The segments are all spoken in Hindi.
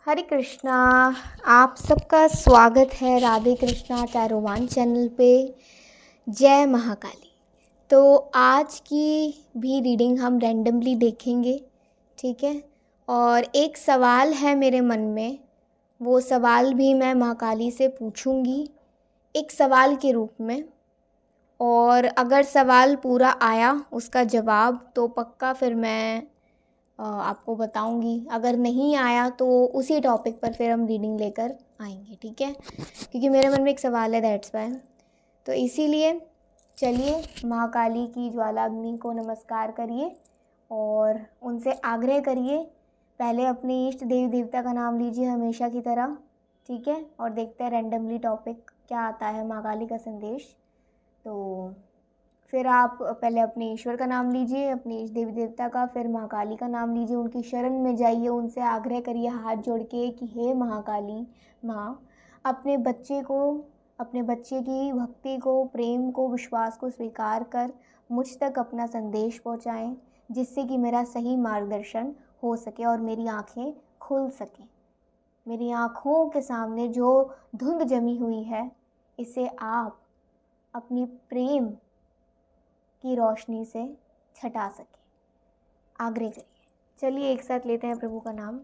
हरे कृष्णा। आप सबका स्वागत है राधे कृष्णा टैरोवान चैनल पे। जय महाकाली। तो आज की भी रीडिंग हम रैंडमली देखेंगे, ठीक है। और एक सवाल है मेरे मन में, वो सवाल भी मैं महाकाली से पूछूंगी एक सवाल के रूप में। और अगर सवाल पूरा आया उसका जवाब तो पक्का फिर मैं आपको बताऊंगी। अगर नहीं आया तो उसी टॉपिक पर फिर हम रीडिंग लेकर आएंगे, ठीक है। क्योंकि मेरे मन में एक सवाल है, दैट्स वाई। तो इसीलिए चलिए महाकाली की ज्वालाग्नि को नमस्कार करिए और उनसे आग्रह करिए। पहले अपने इष्ट देवी देवता का नाम लीजिए हमेशा की तरह, ठीक है। और देखते हैं रैंडमली टॉपिक क्या आता है, महाकाली का संदेश। तो फिर आप पहले अपने ईश्वर का नाम लीजिए, अपने इष्ट देवी देवता का, फिर महाकाली का नाम लीजिए, उनकी शरण में जाइए, उनसे आग्रह करिए हाथ जोड़ के कि हे महाकाली माँ, अपने बच्चे की भक्ति को, प्रेम को, विश्वास को स्वीकार कर मुझ तक अपना संदेश पहुँचाएँ, जिससे कि मेरा सही मार्गदर्शन हो सके और मेरी आँखें खुल सकें। मेरी आँखों के सामने जो धुंध जमी हुई है, इसे आप अपनी प्रेम की रोशनी से छटा सके, आग्रह करिए। चलिए एक साथ लेते हैं प्रभु का नाम।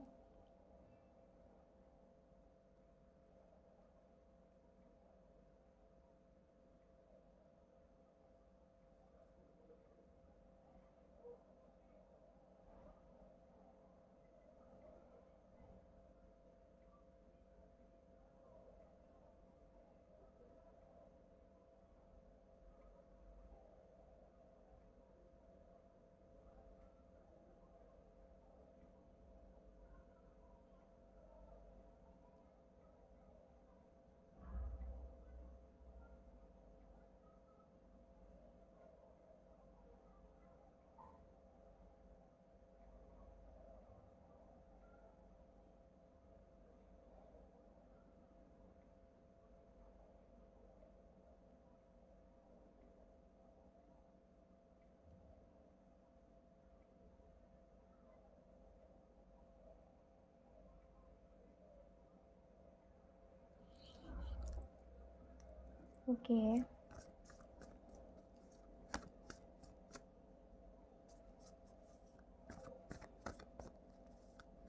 Okay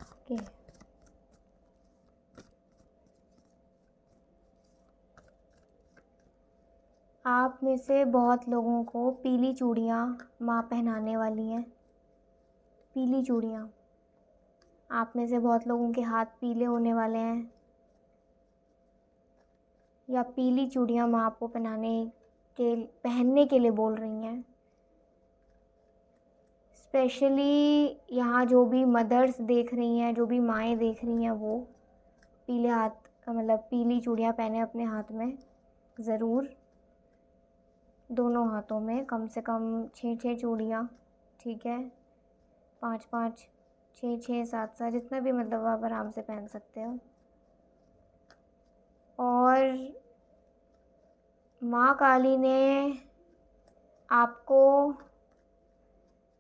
okay. आप में से बहुत लोगों को पीली चूड़ियाँ माँ पहनाने वाली हैं। पीली चूड़ियाँ, आप में से बहुत लोगों के हाथ पीले होने वाले हैं, या पीली चूड़ियाँ माँ आपको पहनने के लिए बोल रही हैं। स्पेशली यहाँ जो भी मदर्स देख रही हैं, जो भी माएँ देख रही हैं, वो पीले हाथ मतलब पीली चूड़ियाँ पहने अपने हाथ में ज़रूर। दोनों हाथों में कम से कम 6 चूड़ियाँ, ठीक है। 5 6 7 जितना भी मतलब आप आराम से पहन सकते हो। और माँ काली ने आपको,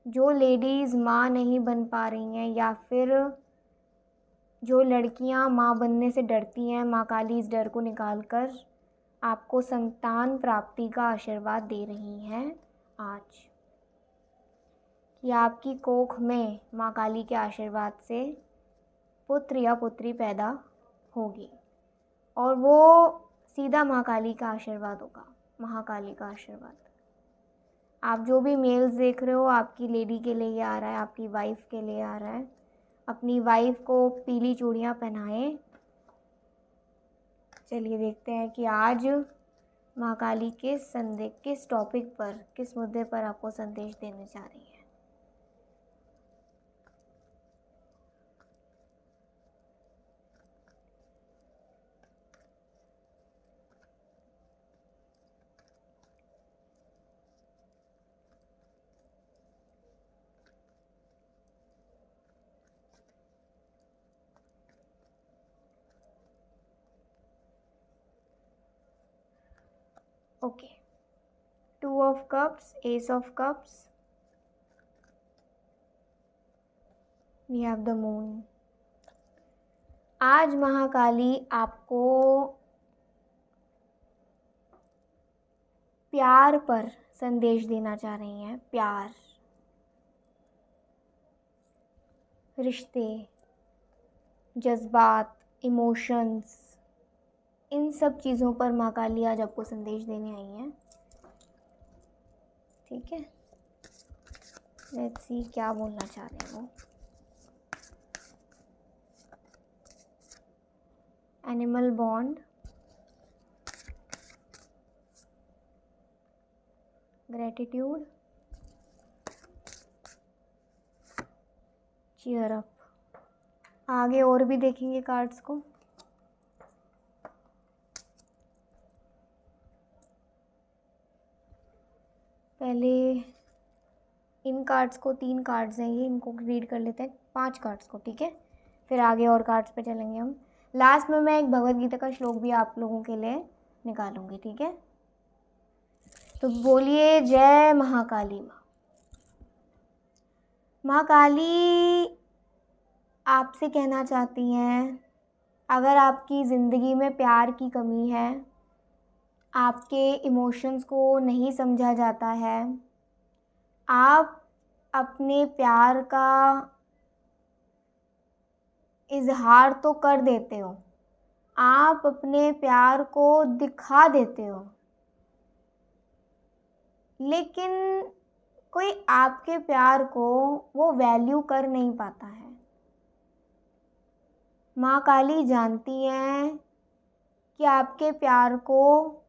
जो लेडीज़ माँ नहीं बन पा रही हैं या फिर जो लड़कियाँ माँ बनने से डरती हैं, माँ काली इस डर को निकाल कर आपको संतान प्राप्ति का आशीर्वाद दे रही हैं आज, कि आपकी कोख में माँ काली के आशीर्वाद से पुत्र या पुत्री पैदा होगी। और वो सीधा माँ काली का आशीर्वाद होगा, महाकाली का आशीर्वाद। आप जो भी मेल्स देख रहे हो, आपकी लेडी के लिए आ रहा है, आपकी वाइफ के लिए आ रहा है। अपनी वाइफ को पीली चूड़ियाँ पहनाएं। चलिए देखते हैं कि आज महाकाली किस टॉपिक पर, किस मुद्दे पर आपको संदेश देने जा रही है। Okay, 2 of cups, ace of cups, we have the moon, आज महाकाली आपको प्यार पर संदेश देना चाह रही हैं। प्यार, रिश्ते, जज्बात, इमोशंस, इन सब चीज़ों पर महाकाली आज आपको संदेश देने आई हैं। ठीक है, लेट्स सी क्या बोलना चाह रहे हैं वो। Animal bond, gratitude, cheer up. आगे और भी देखेंगे कार्ड्स को। पहले इन कार्ड्स को, 3 कार्ड्स हैं ये, इनको रीड कर लेते हैं, 5 कार्ड्स को, ठीक है। फिर आगे और कार्ड्स पे चलेंगे हम। लास्ट में मैं एक भगवद गीता का श्लोक भी आप लोगों के लिए निकालूंगी, ठीक है। तो बोलिए जय महाकाली माँ। महाकाली आपसे कहना चाहती हैं, अगर आपकी ज़िंदगी में प्यार की कमी है, आपके इमोशंस को नहीं समझा जाता है, आप अपने प्यार का इजहार तो कर देते हो, आप अपने प्यार को दिखा देते हो, लेकिन कोई आपके प्यार को वो वैल्यू कर नहीं पाता है। माँ काली जानती हैं कि आपके प्यार को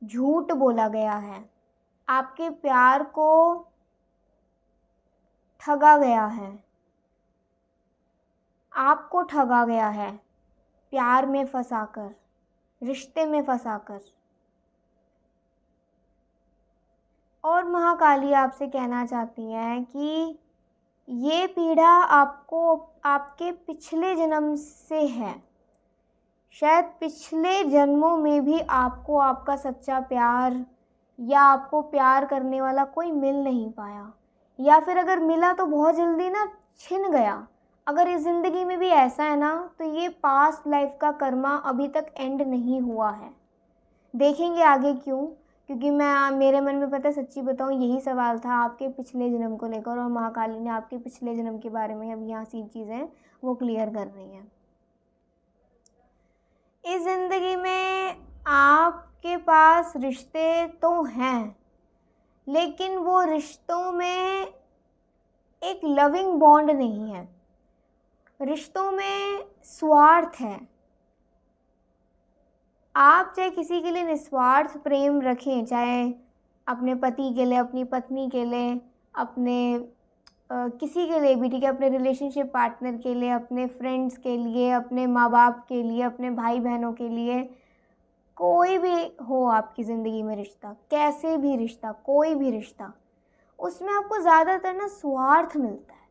झूठ बोला गया है, आपके प्यार को ठगा गया है, आपको ठगा गया है प्यार में फंसाकर, रिश्ते में फंसाकर। और महाकाली आपसे कहना चाहती हैं कि ये पीड़ा आपको आपके पिछले जन्म से है। शायद पिछले जन्मों में भी आपको आपका सच्चा प्यार या आपको प्यार करने वाला कोई मिल नहीं पाया, या फिर अगर मिला तो बहुत जल्दी ना छिन गया। अगर इस ज़िंदगी में भी ऐसा है ना, तो ये पास्ट लाइफ का कर्मा अभी तक एंड नहीं हुआ है। देखेंगे आगे क्यों, क्योंकि मेरे मन में पता है, सच्ची बताऊँ, यही सवाल था आपके पिछले जन्म को लेकर, और महाकाली ने आपके पिछले जन्म के बारे में अब यहाँ सी चीज़ें वो क्लियर कर रही हैं। इस ज़िंदगी में आपके पास रिश्ते तो हैं, लेकिन वो रिश्तों में एक लविंग बॉन्ड नहीं है, रिश्तों में स्वार्थ है। आप चाहे किसी के लिए निस्वार्थ प्रेम रखें, चाहे अपने पति के लिए, अपनी पत्नी के लिए, अपने किसी के लिए भी, ठीक है, अपने रिलेशनशिप पार्टनर के लिए, अपने फ्रेंड्स के लिए, अपने माँ बाप के लिए, अपने भाई बहनों के लिए, कोई भी हो आपकी ज़िंदगी में रिश्ता, कैसे भी रिश्ता, कोई भी रिश्ता, उसमें आपको ज़्यादातर ना स्वार्थ मिलता है।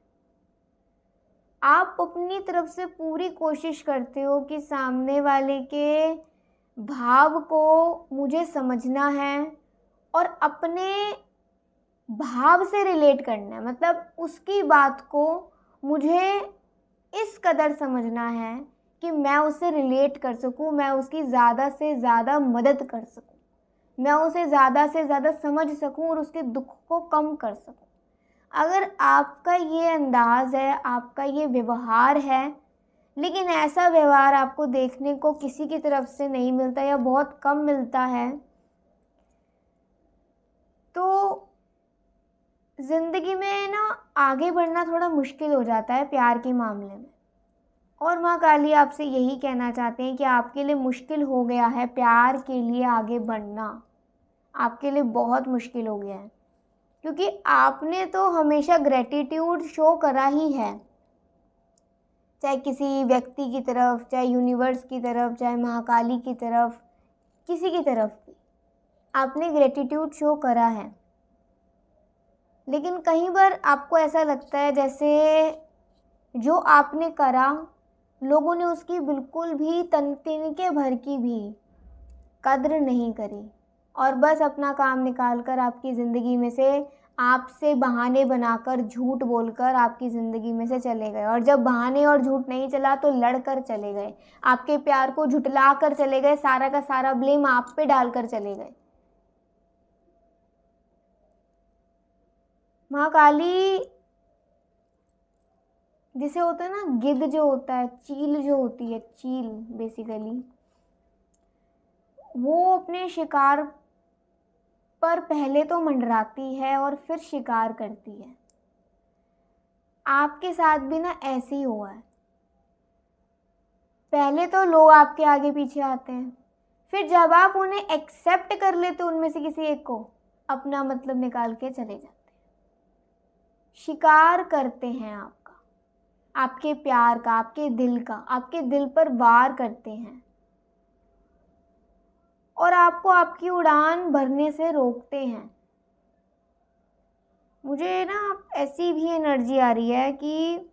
आप अपनी तरफ से पूरी कोशिश करते हो कि सामने वाले के भाव को मुझे समझना है और अपने भाव से रिलेट करना है, मतलब उसकी बात को मुझे इस कदर समझना है कि मैं उससे रिलेट कर सकूं, मैं उसकी ज़्यादा से ज़्यादा मदद कर सकूं, मैं उसे ज़्यादा से ज़्यादा समझ सकूं और उसके दुख को कम कर सकूं। अगर आपका ये अंदाज़ है, आपका ये व्यवहार है, लेकिन ऐसा व्यवहार आपको देखने को किसी की तरफ से नहीं मिलता या बहुत कम मिलता है, तो ज़िंदगी में ना आगे बढ़ना थोड़ा मुश्किल हो जाता है प्यार के मामले में। और माँ काली आपसे यही कहना चाहते हैं कि आपके लिए मुश्किल हो गया है प्यार के लिए आगे बढ़ना, आपके लिए बहुत मुश्किल हो गया है, क्योंकि आपने तो हमेशा ग्रेटिट्यूड शो करा ही है, चाहे किसी व्यक्ति की तरफ, चाहे यूनिवर्स की तरफ, चाहे महाकाली की तरफ, किसी की तरफ भी आपने ग्रेटिट्यूड शो करा है। लेकिन कई बार आपको ऐसा लगता है जैसे जो आपने करा, लोगों ने उसकी बिल्कुल भी तिनके भर की भी कद्र नहीं करी, और बस अपना काम निकाल कर आपकी ज़िंदगी में से आपसे बहाने बनाकर, झूठ बोलकर आपकी ज़िंदगी में से चले गए, और जब बहाने और झूठ नहीं चला तो लड़कर चले गए, आपके प्यार को झुठला कर चले गए, सारा का सारा ब्लेम आप पे डालकर चले गए। माँ काली, जिसे होता है ना गिद्ध जो होता है, चील जो होती है, चील बेसिकली, वो अपने शिकार पर पहले तो मंडराती है और फिर शिकार करती है। आपके साथ भी ना ऐसे ही हुआ है। पहले तो लोग आपके आगे पीछे आते हैं, फिर जब आप उन्हें एक्सेप्ट कर लेते उनमें से किसी एक को, अपना मतलब निकाल के चले जाते हैं, शिकार करते हैं आपका, आपके प्यार का, आपके दिल का, आपके दिल पर वार करते हैं और आपको आपकी उड़ान भरने से रोकते हैं। मुझे ना ऐसी भी एनर्जी आ रही है कि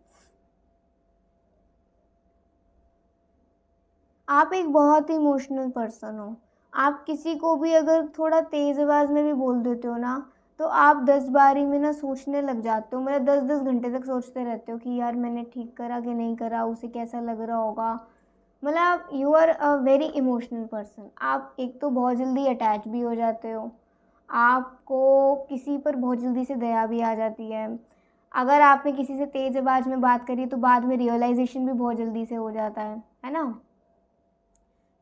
आप एक बहुत ही इमोशनल पर्सन हो। आप किसी को भी अगर थोड़ा तेज़ आवाज़ में भी बोल देते हो ना, तो आप 10 बारी में ना सोचने लग जाते हो, मतलब 10-10 घंटे तक सोचते रहते हो कि यार मैंने ठीक करा कि नहीं करा, उसे कैसा लग रहा होगा। मतलब you are a very emotional person. आप एक तो बहुत जल्दी अटैच भी हो जाते हो, आपको किसी पर बहुत जल्दी से दया भी आ जाती है। अगर आपने किसी से तेज़ आवाज़ में बात करी तो बाद में रियलाइजेशन भी बहुत जल्दी से हो जाता है ना?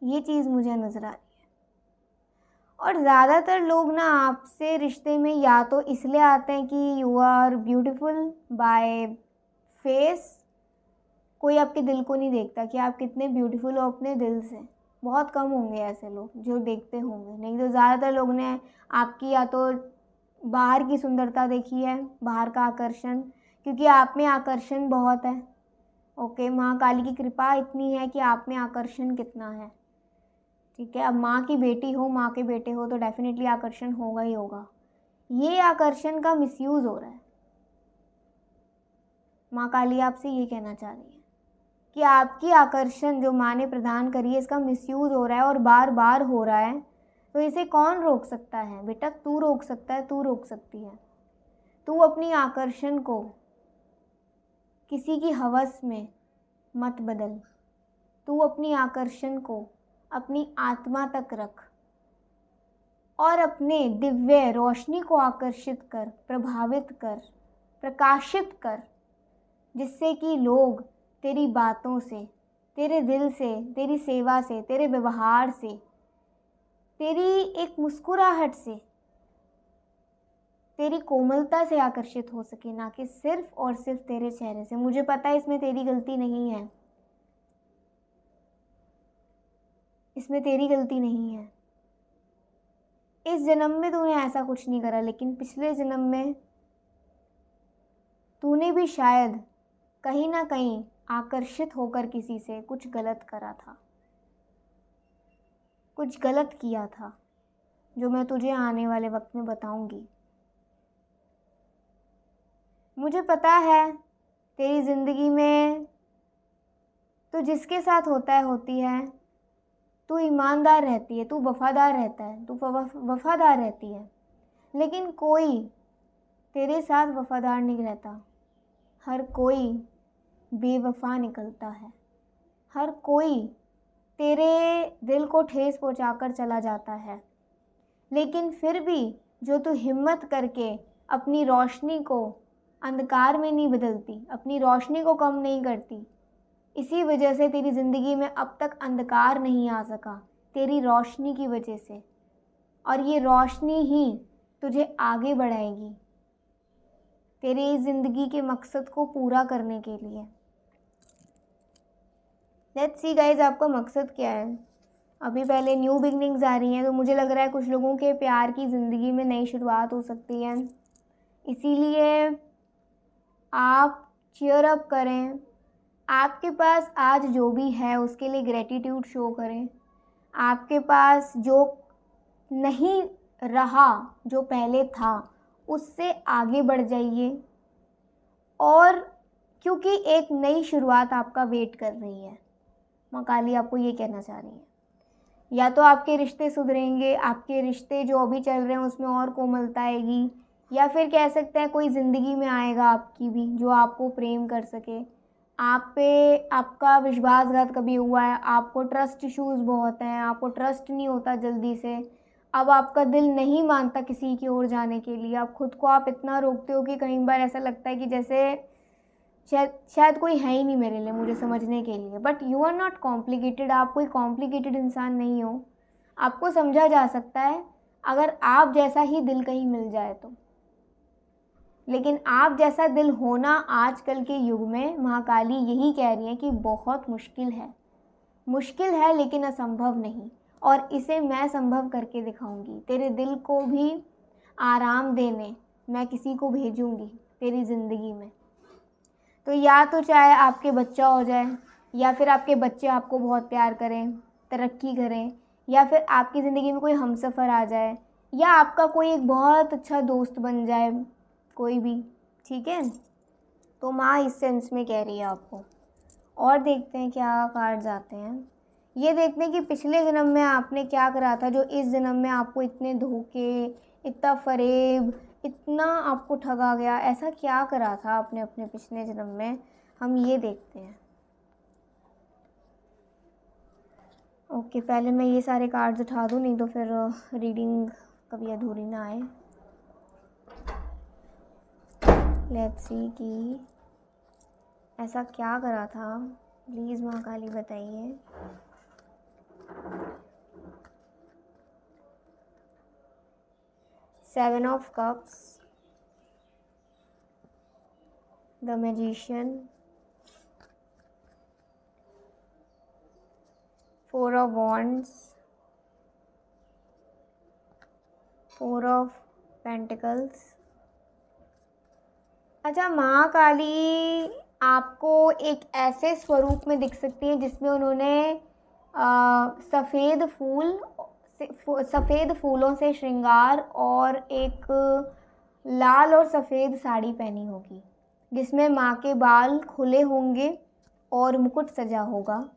ये चीज़ मुझे नज़र आ रही है। और ज़्यादातर लोग ना आपसे रिश्ते में या तो इसलिए आते हैं कि you are beautiful by face, कोई आपके दिल को नहीं देखता कि आप कितने ब्यूटीफुल हो अपने दिल से। बहुत कम होंगे ऐसे लोग जो देखते होंगे, नहीं तो ज़्यादातर लोग ने आपकी या तो बाहर की सुंदरता देखी है, बाहर का आकर्षण, क्योंकि आप में आकर्षण बहुत है। ओके, माँ काली की कृपा इतनी है कि आप में आकर्षण कितना है। ठीक है, अब माँ की बेटी हो, माँ के बेटे हो, तो डेफिनेटली आकर्षण होगा ही होगा। ये आकर्षण का मिसयूज़ हो रहा है। माँ काली आपसे ये कहना चाह रही है कि आपकी आकर्षण जो माँ ने प्रदान करी है, इसका मिसयूज़ हो रहा है और बार बार हो रहा है। तो इसे कौन रोक सकता है? बेटा तू रोक सकता है, तू रोक सकती है। तू अपनी आकर्षण को किसी की हवस में मत बदल। तू अपनी आकर्षण को अपनी आत्मा तक रख और अपने दिव्य रोशनी को आकर्षित कर, प्रभावित कर, प्रकाशित कर, जिससे कि लोग तेरी बातों से, तेरे दिल से, तेरी सेवा से, तेरे व्यवहार से, तेरी एक मुस्कुराहट से, तेरी कोमलता से आकर्षित हो सके, ना कि सिर्फ और सिर्फ तेरे चेहरे से। मुझे पता है इसमें तेरी गलती नहीं है, इसमें तेरी गलती नहीं है। इस जन्म में तूने ऐसा कुछ नहीं करा, लेकिन पिछले जन्म में तूने भी शायद कहीं ना कहीं आकर्षित होकर किसी से कुछ गलत करा था, कुछ गलत किया था, जो मैं तुझे आने वाले वक्त में बताऊंगी। मुझे पता है तेरी ज़िंदगी में तो जिसके साथ होता है, होती है, तू ईमानदार रहती है, तू वफ़ादार रहता है, तू वफ़ादार रहती है, लेकिन कोई तेरे साथ वफ़ादार नहीं रहता। हर कोई बेवफ़ा निकलता है, हर कोई तेरे दिल को ठेस पहुंचाकर चला जाता है। लेकिन फिर भी जो तू हिम्मत करके अपनी रोशनी को अंधकार में नहीं बदलती, अपनी रोशनी को कम नहीं करती, इसी वजह से तेरी ज़िंदगी में अब तक अंधकार नहीं आ सका, तेरी रोशनी की वजह से। और ये रोशनी ही तुझे आगे बढ़ाएगी तेरी ज़िंदगी के मकसद को पूरा करने के लिए। लेट्स सी गाइज, आपका मकसद क्या है? अभी पहले न्यू बिगनिंग्स आ रही हैं, तो मुझे लग रहा है कुछ लोगों के प्यार की ज़िंदगी में नई शुरुआत हो सकती है। इसीलिए आप चीयर अप करें, आपके पास आज जो भी है उसके लिए ग्रेटिट्यूड शो करें। आपके पास जो नहीं रहा, जो पहले था, उससे आगे बढ़ जाइए, और क्योंकि एक नई शुरुआत आपका वेट कर रही है। माँ काली आपको ये कहना चाह रही है, या तो आपके रिश्ते सुधरेंगे, आपके रिश्ते जो अभी चल रहे हैं उसमें और कोमलता आएगी, या फिर कह सकते हैं कोई ज़िंदगी में आएगा आपकी भी जो आपको प्रेम कर सके। आप पे आपका विश्वासघात कभी हुआ है, आपको ट्रस्ट इश्यूज़ बहुत हैं, आपको ट्रस्ट नहीं होता जल्दी से, अब आपका दिल नहीं मानता किसी की ओर जाने के लिए, आप खुद को आप इतना रोकते हो कि कई बार ऐसा लगता है कि जैसे शायद कोई है ही नहीं मेरे लिए, मुझे समझने के लिए। But you are not complicated, आप कोई कॉम्प्लिकेटेड इंसान नहीं हो, आपको समझा जा सकता है अगर आप जैसा ही दिल कहीं मिल जाए तो। लेकिन आप जैसा दिल होना आजकल के युग में महाकाली यही कह रही है कि बहुत मुश्किल है। मुश्किल है लेकिन असंभव नहीं, और इसे मैं संभव करके दिखाऊंगी। तेरे दिल को भी आराम देने मैं किसी को भेजूंगी तेरी ज़िंदगी में। तो या तो चाहे आपके बच्चा हो जाए, या फिर आपके बच्चे आपको बहुत प्यार करें, तरक्की करें, या फिर आपकी ज़िंदगी में कोई हमसफ़र आ जाए, या आपका कोई एक बहुत अच्छा दोस्त बन जाए, कोई भी, ठीक है। तो माँ इस सेंस में कह रही है आपको। और देखते हैं क्या कार्ड्स आते हैं। ये देखते हैं कि पिछले जन्म में आपने क्या करा था जो इस जन्म में आपको इतने धोखे, इतना फ़रेब, इतना आपको ठगा गया। ऐसा क्या करा था आपने अपने पिछले जन्म में, हम ये देखते हैं। ओके, पहले मैं ये सारे कार्ड्स उठा दूँ, नहीं तो फिर रीडिंग कभी अधूरी ना आए। लेट्स सी कि ऐसा क्या करा था, प्लीज़ महाकाली बताइए। Seven of cups, the magician, four of wands, four of pentacles. अच्छा, महाकाली आपको एक ऐसे स्वरूप में दिख सकती है जिसमें उन्होंने सफ़ेद फूलों से श्रृंगार और एक लाल और सफ़ेद साड़ी पहनी होगी, जिसमें माँ के बाल खुले होंगे और मुकुट सजा होगा,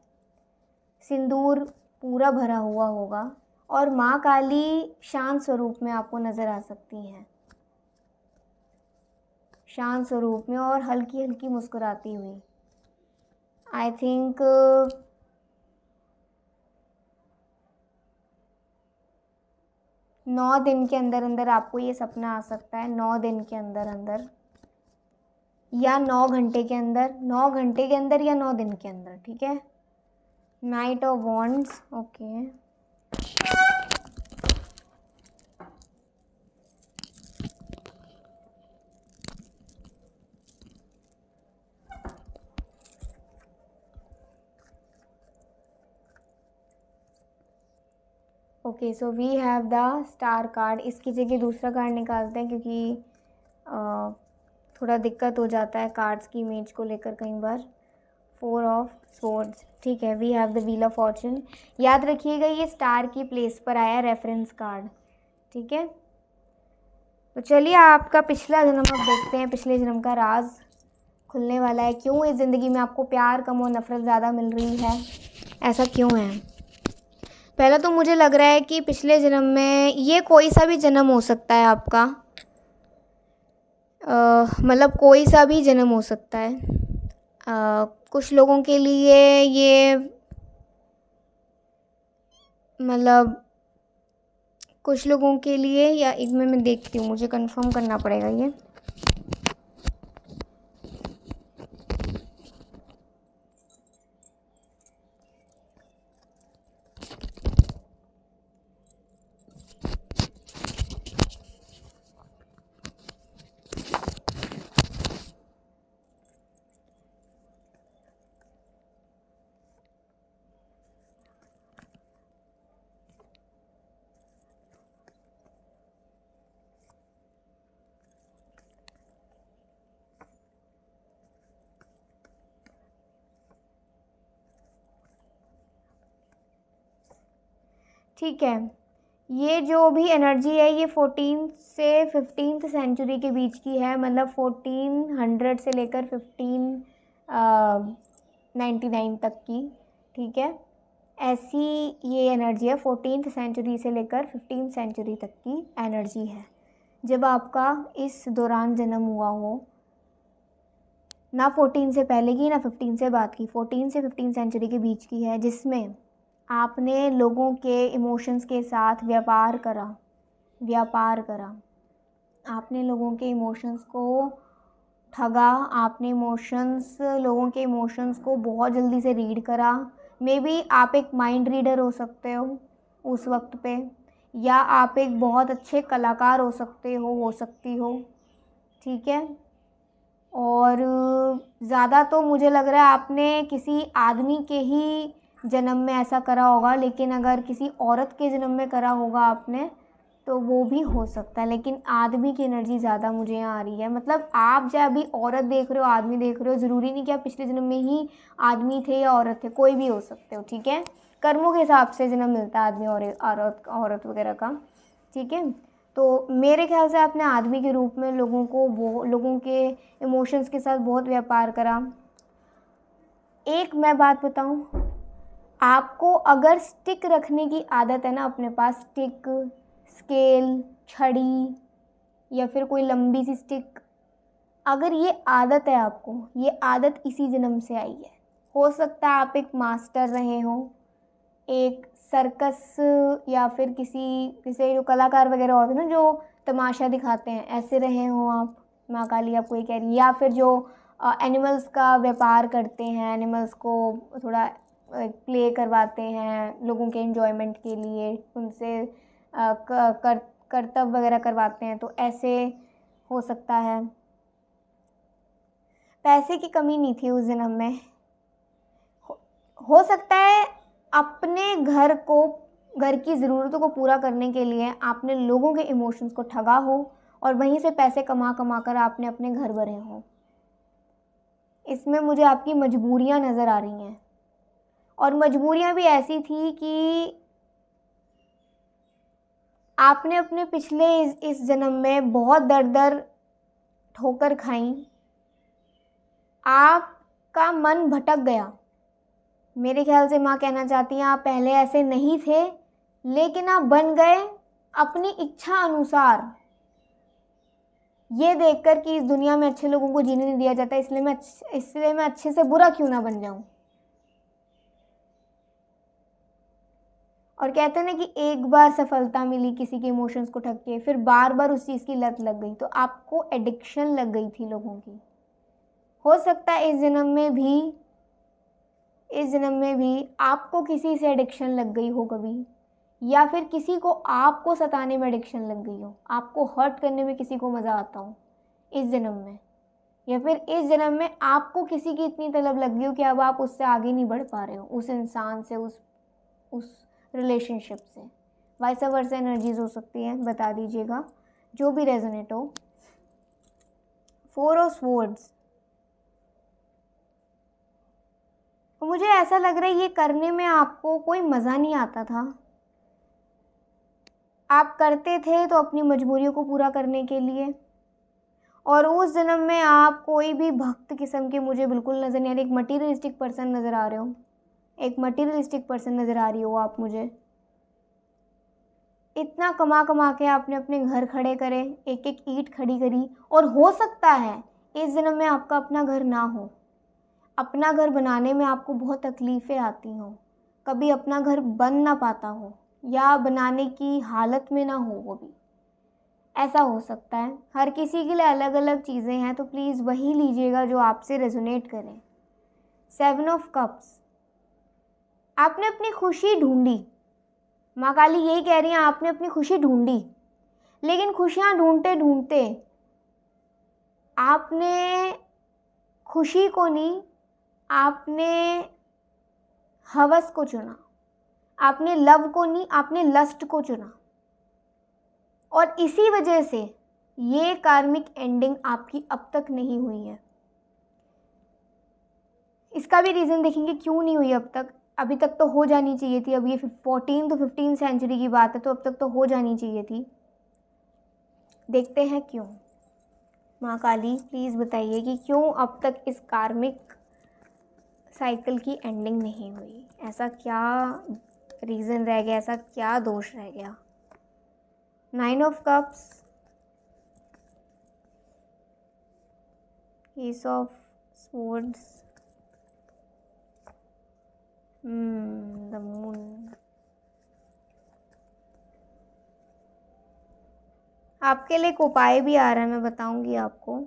सिंदूर पूरा भरा हुआ होगा, और माँ काली शांत स्वरूप में आपको नज़र आ सकती हैं, शांत स्वरूप में और हल्की हल्की मुस्कुराती हुई। आई थिंक 9 दिन के अंदर अंदर आपको ये सपना आ सकता है। 9 दिन के अंदर अंदर, या 9 घंटे के अंदर, 9 घंटे के अंदर या 9 दिन के अंदर, ठीक है। Knight of wands, okay. Okay, so we have the star card. इसकी जगह दूसरा कार्ड निकालते हैं क्योंकि थोड़ा दिक्कत हो जाता है कार्ड्स की इमेज को लेकर कई बार। फोर ऑफ स्वॉर्ड्स, ठीक है। We have the wheel of fortune. याद रखिएगा ये स्टार की प्लेस पर आया रेफरेंस कार्ड, ठीक है। तो चलिए आपका पिछला जन्म अब देखते हैं। पिछले जन्म का राज खुलने वाला है। क्यों इस ज़िंदगी में आपको प्यार कम और नफ़रत ज़्यादा मिल रही है, ऐसा क्यों है। पहला तो मुझे लग रहा है कि पिछले जन्म में, ये कोई सा भी जन्म हो सकता है आपका, मतलब कोई सा भी जन्म हो सकता है। कुछ लोगों के लिए ये, मतलब कुछ लोगों के लिए, या एक में मैं देखती हूँ, मुझे कंफर्म करना पड़ेगा ये। ठीक है, ये जो भी एनर्जी है ये 14 से 15th सेंचुरी के बीच की है, मतलब 1400 से लेकर 1599 तक की, ठीक है। ऐसी ये एनर्जी है, 14th सेंचुरी से लेकर 15th सेंचुरी तक की एनर्जी है, जब आपका इस दौरान जन्म हुआ हो, ना 14 से पहले की ना 15 से बाद की, 14 से 15 सेंचुरी के बीच की है, जिसमें आपने लोगों के इमोशंस के साथ व्यापार करा। आपने लोगों के इमोशंस को ठगा, आपने लोगों के इमोशंस को बहुत जल्दी से रीड करा। मे बी आप एक माइंड रीडर हो सकते हो उस वक्त पे, या आप एक बहुत अच्छे कलाकार हो सकती हो, ठीक है। और ज़्यादा तो मुझे लग रहा है आपने किसी आदमी के ही जन्म में ऐसा करा होगा, लेकिन अगर किसी औरत के जन्म में करा होगा आपने तो वो भी हो सकता है, लेकिन आदमी की एनर्जी ज़्यादा मुझे यहाँ आ रही है। मतलब आप चाहे अभी औरत देख रहे हो, आदमी देख रहे हो, ज़रूरी नहीं कि आप पिछले जन्म में ही आदमी थे या औरत थे, कोई भी हो सकते हो, ठीक है। कर्मों के हिसाब से जन्म मिलता है आदमी और औरत वगैरह का, ठीक है। तो मेरे ख्याल से आपने आदमी के रूप में लोगों के इमोशंस के साथ बहुत व्यापार करा। एक मैं बात बताऊं, आपको अगर स्टिक रखने की आदत है ना अपने पास, स्टिक, स्केल, छड़ी या फिर कोई लंबी सी स्टिक, अगर ये आदत है आपको, ये आदत इसी जन्म से आई है। हो सकता है आप एक मास्टर रहे हो, एक सर्कस या फिर किसी जो कलाकार वगैरह होते हैं ना जो तमाशा दिखाते हैं, ऐसे रहे हो आप, माँ काली आपको ये कह रही है। या फिर जो एनिमल्स का व्यापार करते हैं, एनिमल्स को थोड़ा प्ले करवाते हैं लोगों के एंजॉयमेंट के लिए, उनसे कर्तव्य वगैरह करवाते हैं, तो ऐसे हो सकता है। पैसे की कमी नहीं थी उस जन्म में। हो सकता है अपने घर की ज़रूरतों को पूरा करने के लिए आपने लोगों के इमोशंस को ठगा हो और वहीं से पैसे कमा कर आपने अपने घर भरे हो। इसमें मुझे आपकी मजबूरियां नज़र आ रही हैं, और मजबूरियां भी ऐसी थी कि आपने अपने पिछले इस जन्म में बहुत दर ठोकर खाई, आपका मन भटक गया। मेरे ख्याल से माँ कहना चाहती हैं आप पहले ऐसे नहीं थे, लेकिन आप बन गए अपनी इच्छा अनुसार, ये देखकर कि इस दुनिया में अच्छे लोगों को जीने नहीं दिया जाता, इसलिए मैं अच्छे से बुरा क्यों ना बन जाऊं। और कहते हैं ना कि एक बार सफलता मिली किसी के इमोशंस को ठग के, फिर बार बार उस चीज़ की लत लग गई, तो आपको एडिक्शन लग गई थी लोगों की। हो सकता है इस जन्म में भी आपको किसी से एडिक्शन लग गई हो कभी, या फिर किसी को आपको सताने में एडिक्शन लग गई हो, आपको हर्ट करने में किसी को मज़ा आता हो इस जन्म में, या फिर इस जन्म में आपको किसी की इतनी तलब लग गई हो कि अब आप उससे आगे नहीं बढ़ पा रहे हो, उस इंसान से, उस रिलेशनशिप से। वाइस वर्सा एनर्जीज हो सकती है, बता दीजिएगा जो भी रेजोनेट हो। 4 ऑफ स्वॉर्ड्स, मुझे ऐसा लग रहा है ये करने में आपको कोई मज़ा नहीं आता था। आप करते थे तो अपनी मजबूरियों को पूरा करने के लिए, और उस जन्म में आप कोई भी भक्त किस्म के मुझे बिल्कुल नज़र नहीं आ रही। एक मटीरियलिस्टिक पर्सन नज़र आ रहे हो, एक मटीरियलिस्टिक पर्सन नज़र आ रही हो आप मुझे। इतना कमा के आपने अपने घर खड़े करे, एक एक ईंट खड़ी करी, और हो सकता है इस जन्म में आपका अपना घर ना हो। अपना घर बनाने में आपको बहुत तकलीफ़ें आती हों, कभी अपना घर बन ना पाता हो, या बनाने की हालत में ना हो, वो भी ऐसा हो सकता है। हर किसी के लिए अलग अलग चीज़ें हैं, तो प्लीज़ वही लीजिएगा जो आपसे रेजोनेट करें। 7 ऑफ कप्स, आपने अपनी खुशी ढूंढी, माँ काली यही कह रही हैं, आपने अपनी खुशी ढूंढी, लेकिन खुशियाँ ढूंढते ढूंढते आपने खुशी को नहीं, आपने हवस को चुना, आपने लव को नहीं, आपने लस्ट को चुना, और इसी वजह से ये कार्मिक एंडिंग आपकी अब तक नहीं हुई है। इसका भी रीज़न देखेंगे क्यों नहीं हुई अब तक। अभी तक तो हो जानी चाहिए थी, अब ये 14 to 15 सेंचुरी की बात है, तो अब तक तो हो जानी चाहिए थी। देखते हैं क्यों। माँ काली प्लीज़ बताइए कि क्यों अब तक इस कार्मिक साइकिल की एंडिंग नहीं हुई। ऐसा क्या रीज़न रह गया, ऐसा क्या दोष रह गया। 9 of cups, S of swords, the moon. आपके लिए एक उपाय भी आ रहा है, मैं बताऊंगी आपको।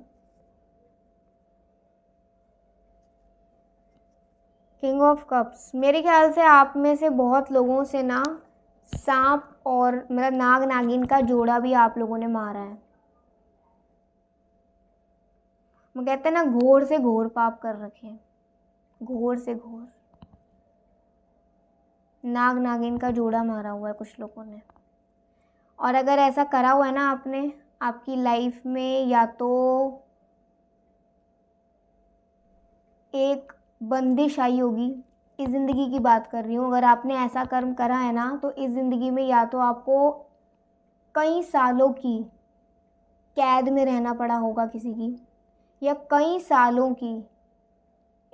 किंग ऑफ कप्स, मेरे ख्याल से आप में से बहुत लोगों से ना सांप और मतलब नाग नागिन का जोड़ा भी आप लोगों ने मारा है। वो कहते हैं ना, घोर से घोर पाप कर रखे हैं, घोर से घोर नाग नागिन का जोड़ा मारा हुआ है कुछ लोगों ने। और अगर ऐसा करा हुआ है ना आपने, आपकी लाइफ में या तो एक बंदिश आई होगी, इस ज़िंदगी की बात कर रही हूँ, अगर आपने ऐसा कर्म करा है ना तो इस ज़िंदगी में या तो आपको कई सालों की कैद में रहना पड़ा होगा किसी की, या कई सालों की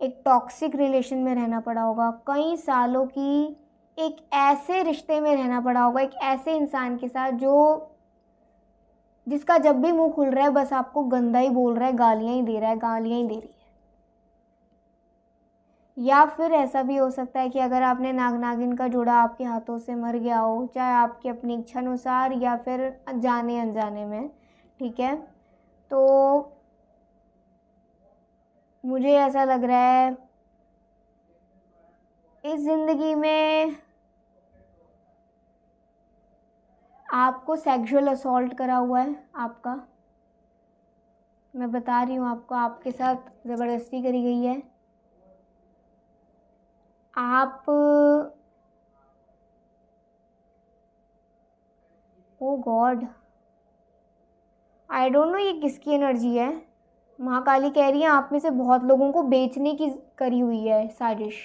एक टॉक्सिक रिलेशन में रहना पड़ा होगा, कई सालों की एक ऐसे रिश्ते में रहना पड़ा होगा, एक ऐसे इंसान के साथ जिसका जब भी मुंह खुल रहा है बस आपको गंदा ही बोल रहा है, गालियां ही दे रहा है, गालियां ही दे रही है। या फिर ऐसा भी हो सकता है कि अगर आपने नाग नागिन का जोड़ा आपके हाथों से मर गया हो, चाहे आपकी अपनी इच्छा अनुसार या फिर जाने अनजाने में, ठीक है, तो मुझे ऐसा लग रहा है इस ज़िंदगी में आपको सेक्सुअल असॉल्ट करा हुआ है आपका, मैं बता रही हूँ आपको, आपके साथ ज़बरदस्ती करी गई है। आप ओ गॉड, आई डोंट नो ये किसकी एनर्जी है। महाकाली कह रही है आप में से बहुत लोगों को बेचने की करी हुई है साजिश,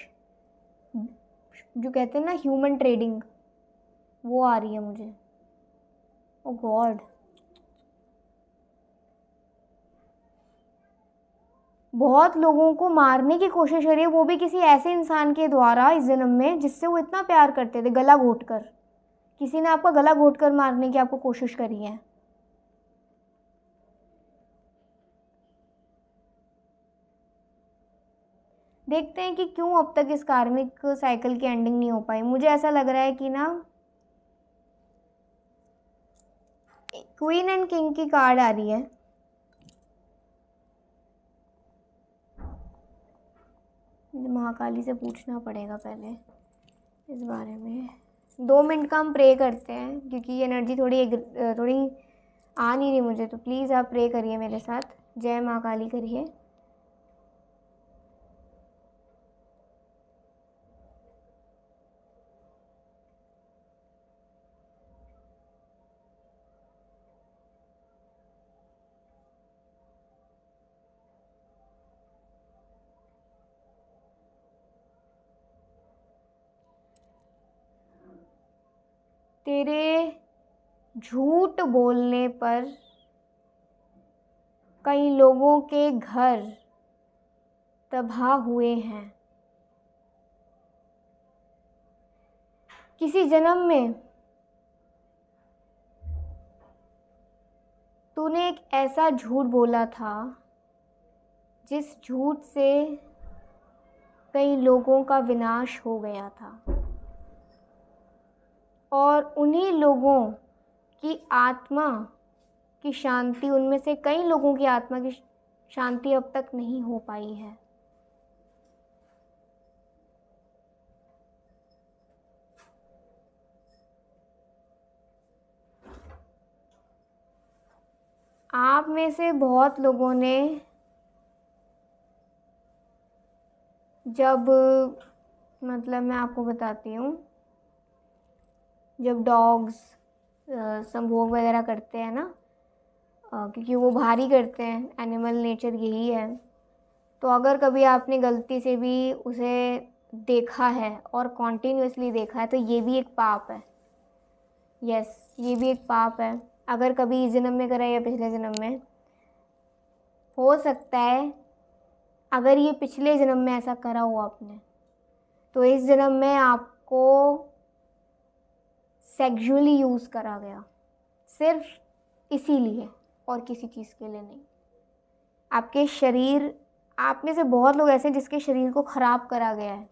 जो कहते हैं ना ह्यूमन ट्रेडिंग, वो आ रही है मुझे। ओ गॉड, बहुत लोगों को मारने की कोशिश करी है, वो भी किसी ऐसे इंसान के द्वारा इस जन्म में जिससे वो इतना प्यार करते थे, गला घोट कर। किसी ने आपका गला घोट कर मारने की आपको कोशिश करी है। देखते हैं कि क्यों अब तक इस कार्मिक साइकिल की एंडिंग नहीं हो पाई। मुझे ऐसा लग रहा है कि ना क्वीन एंड किंग की कार्ड आ रही है। मुझे महाकाली से पूछना पड़ेगा पहले इस बारे में। 2 मिनट का हम प्रे करते हैं क्योंकि ये एनर्जी थोड़ी आ नहीं रही मुझे, तो प्लीज़ आप प्रे करिए मेरे साथ, जय महाकाली करिए। तेरे झूठ बोलने पर कई लोगों के घर तबाह हुए हैं। किसी जन्म में तूने एक ऐसा झूठ बोला था जिस झूठ से कई लोगों का विनाश हो गया था, और उन्हीं लोगों की आत्मा की शांति, उनमें से कई लोगों की आत्मा की शांति अब तक नहीं हो पाई है। आप में से बहुत लोगों ने जब, मतलब मैं आपको बताती हूँ, जब डॉग्स संभोग वगैरह करते हैं ना, क्योंकि वो भारी करते हैं, एनिमल नेचर यही है, तो अगर कभी आपने गलती से भी उसे देखा है और कॉन्टीन्यूसली देखा है तो ये भी एक पाप है। यस, ये भी एक पाप है। अगर कभी इस जन्म में करा या पिछले जन्म में, हो सकता है अगर ये पिछले जन्म में ऐसा करा हो आपने, तो इस जन्म में आपको सेक्सुअली यूज़ करा गया, सिर्फ इसीलिए और किसी चीज़ के लिए नहीं। आपके शरीर, आप में से बहुत लोग ऐसे हैं जिसके शरीर को ख़राब करा गया है।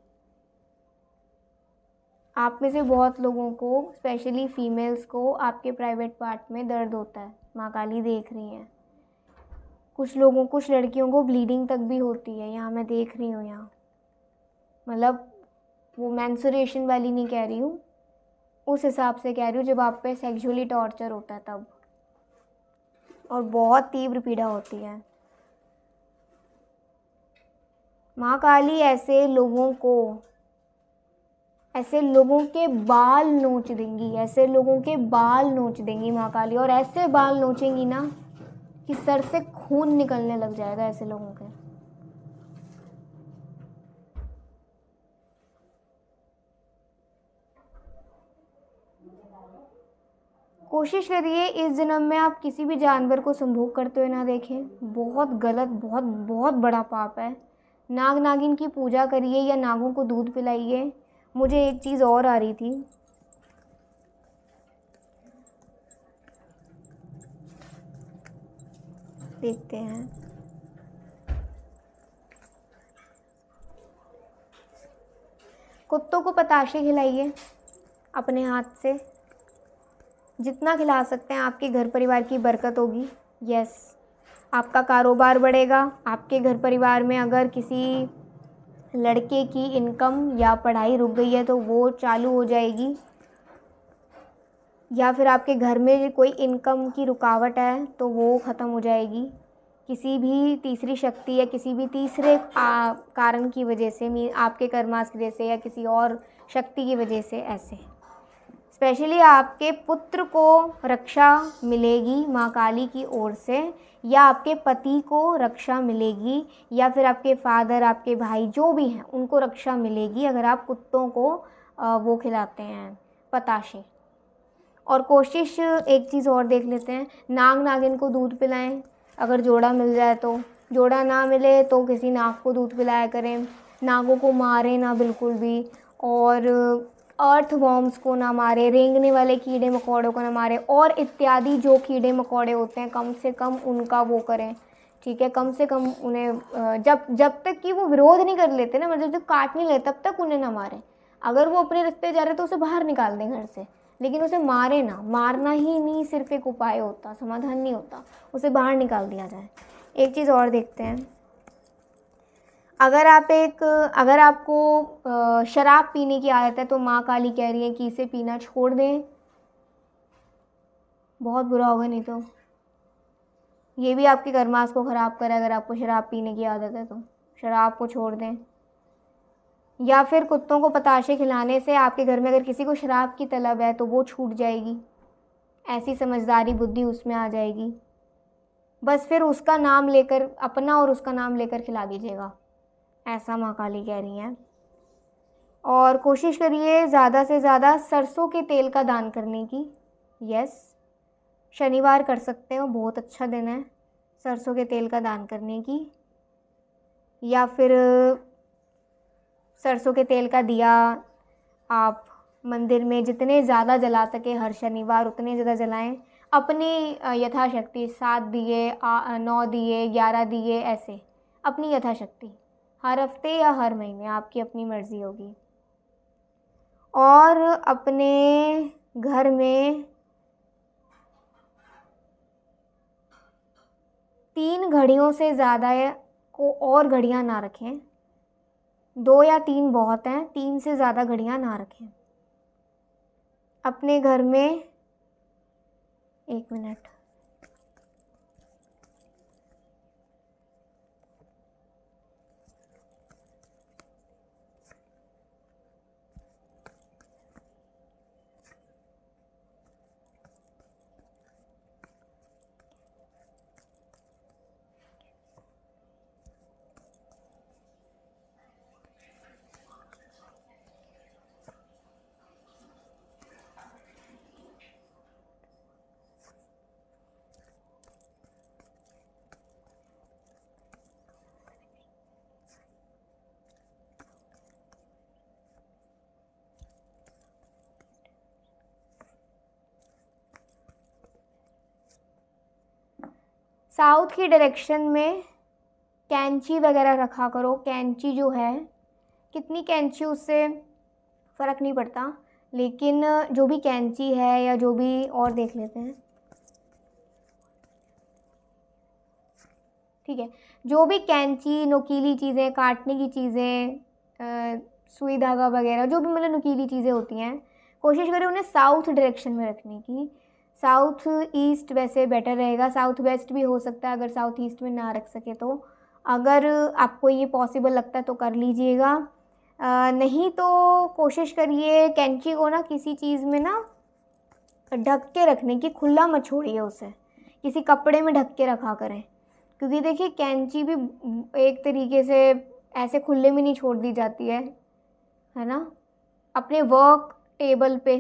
आप में से बहुत लोगों को, स्पेशली फीमेल्स को, आपके प्राइवेट पार्ट में दर्द होता है। माँ काली देख रही हैं। कुछ लड़कियों को ब्लीडिंग तक भी होती है, यहाँ मैं देख रही हूँ। यहाँ मतलब वो मेंस्ट्रुएशन वाली नहीं कह रही हूँ, उस हिसाब से कह रही हूँ जब आप पे सेक्सुअली टॉर्चर होता है तब, और बहुत तीव्र पीड़ा होती है। माँ काली ऐसे लोगों के बाल नोच देंगी, ऐसे लोगों के बाल नोच देंगी माँ काली, और ऐसे बाल नोचेंगी ना कि सर से खून निकलने लग जाएगा ऐसे लोगों के। कोशिश करिए इस जन्म में आप किसी भी जानवर को संभोग करते हुए ना देखें, बहुत गलत, बहुत बहुत बड़ा पाप है। नाग नागिन की पूजा करिए या नागों को दूध पिलाइए। मुझे एक चीज़ और आ रही थी, देखते हैं। कुत्तों को पताशे खिलाइए अपने हाथ से, जितना खिला सकते हैं। आपके घर परिवार की बरकत होगी। यस, आपका कारोबार बढ़ेगा। आपके घर परिवार में अगर किसी लड़के की इनकम या पढ़ाई रुक गई है तो वो चालू हो जाएगी, या फिर आपके घर में कोई इनकम की रुकावट है तो वो ख़त्म हो जाएगी। किसी भी तीसरी शक्ति या किसी भी तीसरे कारण की वजह से, आपके कर्माश्रय से या किसी और शक्ति की वजह से, ऐसे स्पेशली आपके पुत्र को रक्षा मिलेगी माँ काली की ओर से, या आपके पति को रक्षा मिलेगी, या फिर आपके फादर, आपके भाई जो भी हैं उनको रक्षा मिलेगी अगर आप कुत्तों को वो खिलाते हैं, पताशे। और कोशिश, एक चीज़ और देख लेते हैं, नाग नागिन को दूध पिलाएं अगर जोड़ा मिल जाए तो। जोड़ा ना मिले तो किसी नाग को दूध पिलाया करें। नागों को मारें ना बिल्कुल भी, और अर्थ वॉर्म्स को ना मारे, रेंगने वाले कीड़े मकोड़ों को ना मारे, और इत्यादि जो कीड़े मकोड़े होते हैं कम से कम उनका वो करें, ठीक है। कम से कम उन्हें जब तक कि वो विरोध नहीं कर लेते ना, मतलब जब काट नहीं लेते तब तक उन्हें ना मारें। अगर वो अपने रास्ते जा रहे तो उसे बाहर निकाल दें घर से, लेकिन उसे मारे ना। मारना ही नहीं सिर्फ एक उपाय होता, समाधान नहीं होता, उसे बाहर निकाल दिया जाए। एक चीज़ और देखते हैं, अगर आपको शराब पीने की आदत है तो माँ काली कह रही है कि इसे पीना छोड़ दें, बहुत बुरा होगा नहीं तो। ये भी आपके कर्मास को ख़राब करे अगर आपको शराब पीने की आदत है तो शराब को छोड़ दें। या फिर कुत्तों को पताशे खिलाने से आपके घर में अगर किसी को शराब की तलब है तो वो छूट जाएगी, ऐसी समझदारी बुद्धि उसमें आ जाएगी। बस फिर उसका नाम लेकर, अपना और उसका नाम लेकर खिला दीजिएगा, ऐसा माँ काली कह रही हैं। और कोशिश करिए ज़्यादा से ज़्यादा सरसों के तेल का दान करने की। यस, शनिवार कर सकते हो, बहुत अच्छा दिन है सरसों के तेल का दान करने की। या फिर सरसों के तेल का दिया आप मंदिर में जितने ज़्यादा जला सके हर शनिवार उतने ज़्यादा जलाएं, अपनी यथाशक्ति। 7 दिए, 9 दिए, 11 दिए, ऐसे अपनी यथाशक्ति, हर हफ्ते या हर महीने, आपकी अपनी मर्ज़ी होगी। और अपने घर में 3 घड़ियों से ज़्यादा को और घड़ियाँ ना रखें। 2 या 3 बहुत हैं, 3 से ज़्यादा घड़ियाँ ना रखें अपने घर में। 1 मिनट, साउथ की डायरेक्शन में कैंची वगैरह रखा करो। कैंची जो है, कितनी कैंची उससे फ़र्क नहीं पड़ता, लेकिन जो भी कैंची है या जो भी, और देख लेते हैं, ठीक है, जो भी कैंची, नुकीली चीज़ें, काटने की चीज़ें, सुई धागा वगैरह, जो भी मतलब नुकीली चीज़ें होती हैं, कोशिश करें उन्हें साउथ डायरेक्शन में रखने की। साउथ ईस्ट वैसे बेटर रहेगा, साउथ वेस्ट भी हो सकता है अगर साउथ ईस्ट में ना रख सके तो। अगर आपको ये पॉसिबल लगता है तो कर लीजिएगा, नहीं तो कोशिश करिए कैंची को ना किसी चीज़ में ना ढक के रखने की, खुला मत छोड़िए उसे, किसी कपड़े में ढक के रखा करें। क्योंकि देखिए कैंची भी एक तरीके से ऐसे खुले में नहीं छोड़ दी जाती है ना। अपने वर्क टेबल पे,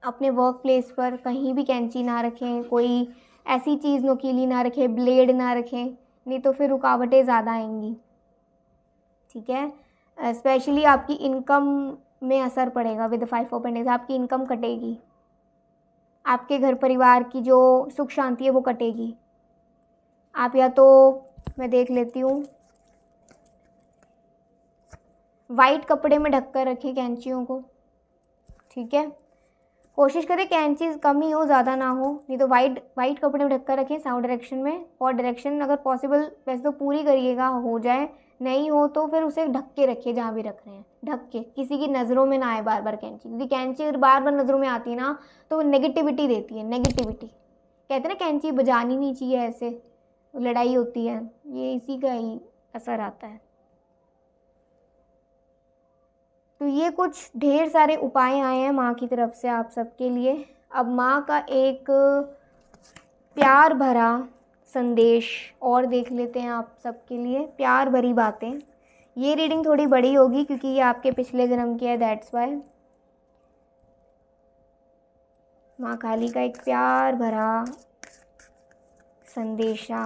अपने वर्क प्लेस पर कहीं भी कैंची ना रखें, कोई ऐसी चीज़ नुकीली ना रखें, ब्लेड ना रखें, नहीं तो फिर रुकावटें ज़्यादा आएंगी, ठीक है। स्पेशली आपकी इनकम में असर पड़ेगा। विद 5 ओपन डेज आपकी इनकम कटेगी, आपके घर परिवार की जो सुख शांति है वो कटेगी। आप या तो, मैं देख लेती हूँ, वाइट कपड़े में ढक कर रखें कैंचियों को, ठीक है। कोशिश करें कैंची कम ही हो, ज़्यादा ना हो, नहीं तो वाइट कपड़े में ढक कर रखें साउथ डायरेक्शन में। और डायरेक्शन अगर पॉसिबल वैसे तो पूरी करिएगा, हो जाए, नहीं हो तो फिर उसे ढक के रखिए, जहाँ भी रख रहे हैं ढक के, किसी की नज़रों में ना आए बार बार कैंची, क्योंकि कैंची अगर बार बार नज़रों में आती है ना तो वो नेगेटिविटी देती है। नेगेटिविटी कहते हैं ना, कैंची बजानी नहीं चाहिए, ऐसे लड़ाई होती है, ये इसी का ही असर आता है। तो ये कुछ ढेर सारे उपाय आए हैं माँ की तरफ से आप सबके लिए। अब माँ का एक प्यार भरा संदेश और देख लेते हैं आप सबके लिए, प्यार भरी बातें। ये रीडिंग थोड़ी बड़ी होगी क्योंकि ये आपके पिछले जन्म की है, दैट्स वाई। माँ काली का एक प्यार भरा संदेशा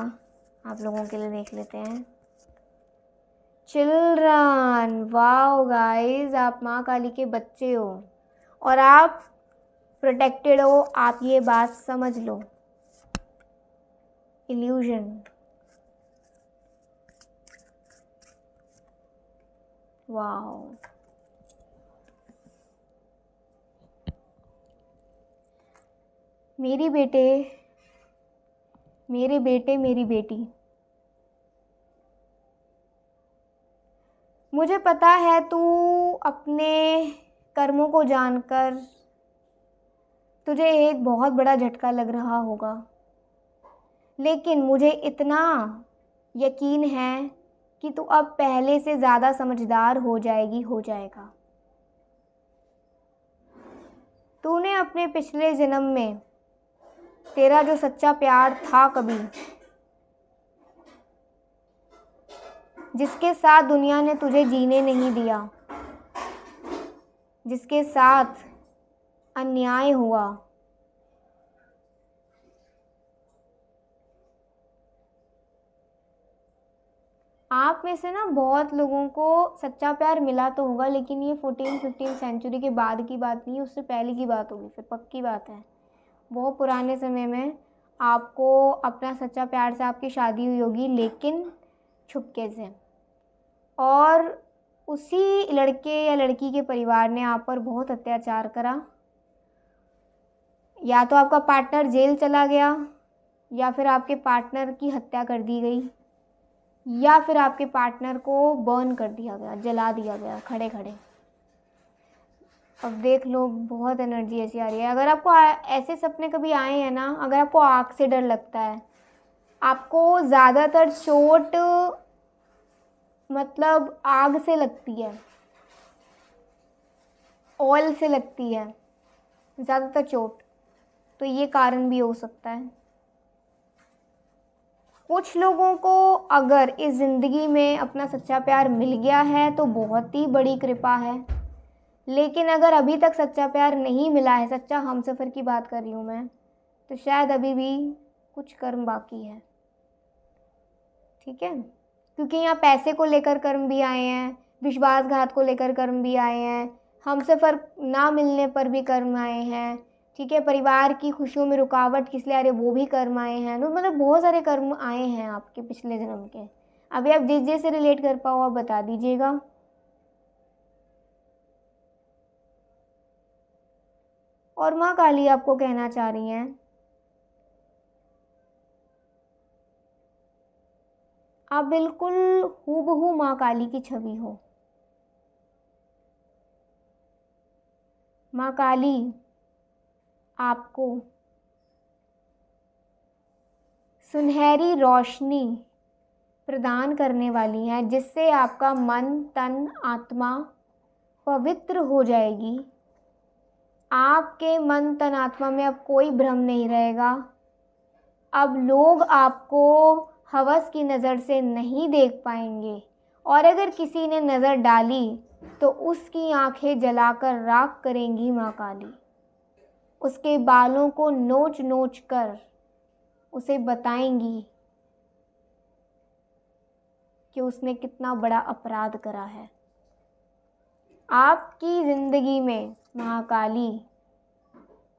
आप लोगों के लिए देख लेते हैं। चिल्ड्रन, वाओ गाइस, आप माँ काली के बच्चे हो और आप प्रोटेक्टेड हो, आप ये बात समझ लो। इल्यूजन, वाओ, मेरी बेटे, मेरे बेटे, मेरी बेटी, मुझे पता है तू अपने कर्मों को जानकर तुझे एक बहुत बड़ा झटका लग रहा होगा, लेकिन मुझे इतना यकीन है कि तू अब पहले से ज़्यादा समझदार हो जाएगी, हो जाएगा। तूने अपने पिछले जन्म में तेरा जो सच्चा प्यार था कभी, जिसके साथ दुनिया ने तुझे जीने नहीं दिया, जिसके साथ अन्याय हुआ, आप में से ना बहुत लोगों को सच्चा प्यार मिला तो होगा, लेकिन ये 14-15 सेंचुरी के बाद की बात नहीं है, उससे पहले की बात होगी, फिर पक्की बात है। बहुत पुराने समय में आपको अपना सच्चा प्यार से आपकी शादी हुई होगी, लेकिन छुपके से, और उसी लड़के या लड़की के परिवार ने आप पर बहुत अत्याचार करा। या तो आपका पार्टनर जेल चला गया, या फिर आपके पार्टनर की हत्या कर दी गई, या फिर आपके पार्टनर को बर्न कर दिया गया, जला दिया गया खड़े खड़े। अब देख लो, बहुत एनर्जी ऐसी आ रही है। अगर आपको ऐसे सपने कभी आए हैं ना, अगर आपको आग से डर लगता है, आपको ज़्यादातर चोट मतलब आग से लगती है, ऑयल से लगती है ज़्यादातर चोट, तो ये कारण भी हो सकता है। कुछ लोगों को अगर इस ज़िंदगी में अपना सच्चा प्यार मिल गया है तो बहुत ही बड़ी कृपा है, लेकिन अगर अभी तक सच्चा प्यार नहीं मिला है, सच्चा हमसफ़र की बात कर रही हूँ मैं, तो शायद अभी भी कुछ कर्म बाकी है, ठीक है। क्योंकि यहाँ पैसे को लेकर कर्म भी आए हैं, विश्वासघात को लेकर कर्म भी आए हैं, हमसफ़र ना मिलने पर भी कर्म आए हैं, ठीक है। परिवार की खुशियों में रुकावट किस लिए आ रही है, वो भी कर्म आए हैं। मतलब बहुत सारे कर्म आए हैं आपके पिछले जन्म के। अभी आप जिस जिस से रिलेट कर पाओ आप बता दीजिएगा। और माँ काली आपको कहना चाह रही हैं आप बिल्कुल हूबहू माँ काली की छवि हो। माँ काली आपको सुनहरी रोशनी प्रदान करने वाली है, जिससे आपका मन तन आत्मा पवित्र हो जाएगी। आपके मन तन आत्मा में अब कोई भ्रम नहीं रहेगा। अब लोग आपको हवस की नज़र से नहीं देख पाएंगे, और अगर किसी ने नज़र डाली तो उसकी आंखें जलाकर राख करेंगी माँ काली। उसके बालों को नोच नोच कर उसे बताएंगी कि उसने कितना बड़ा अपराध करा है। आपकी ज़िंदगी में महाकाली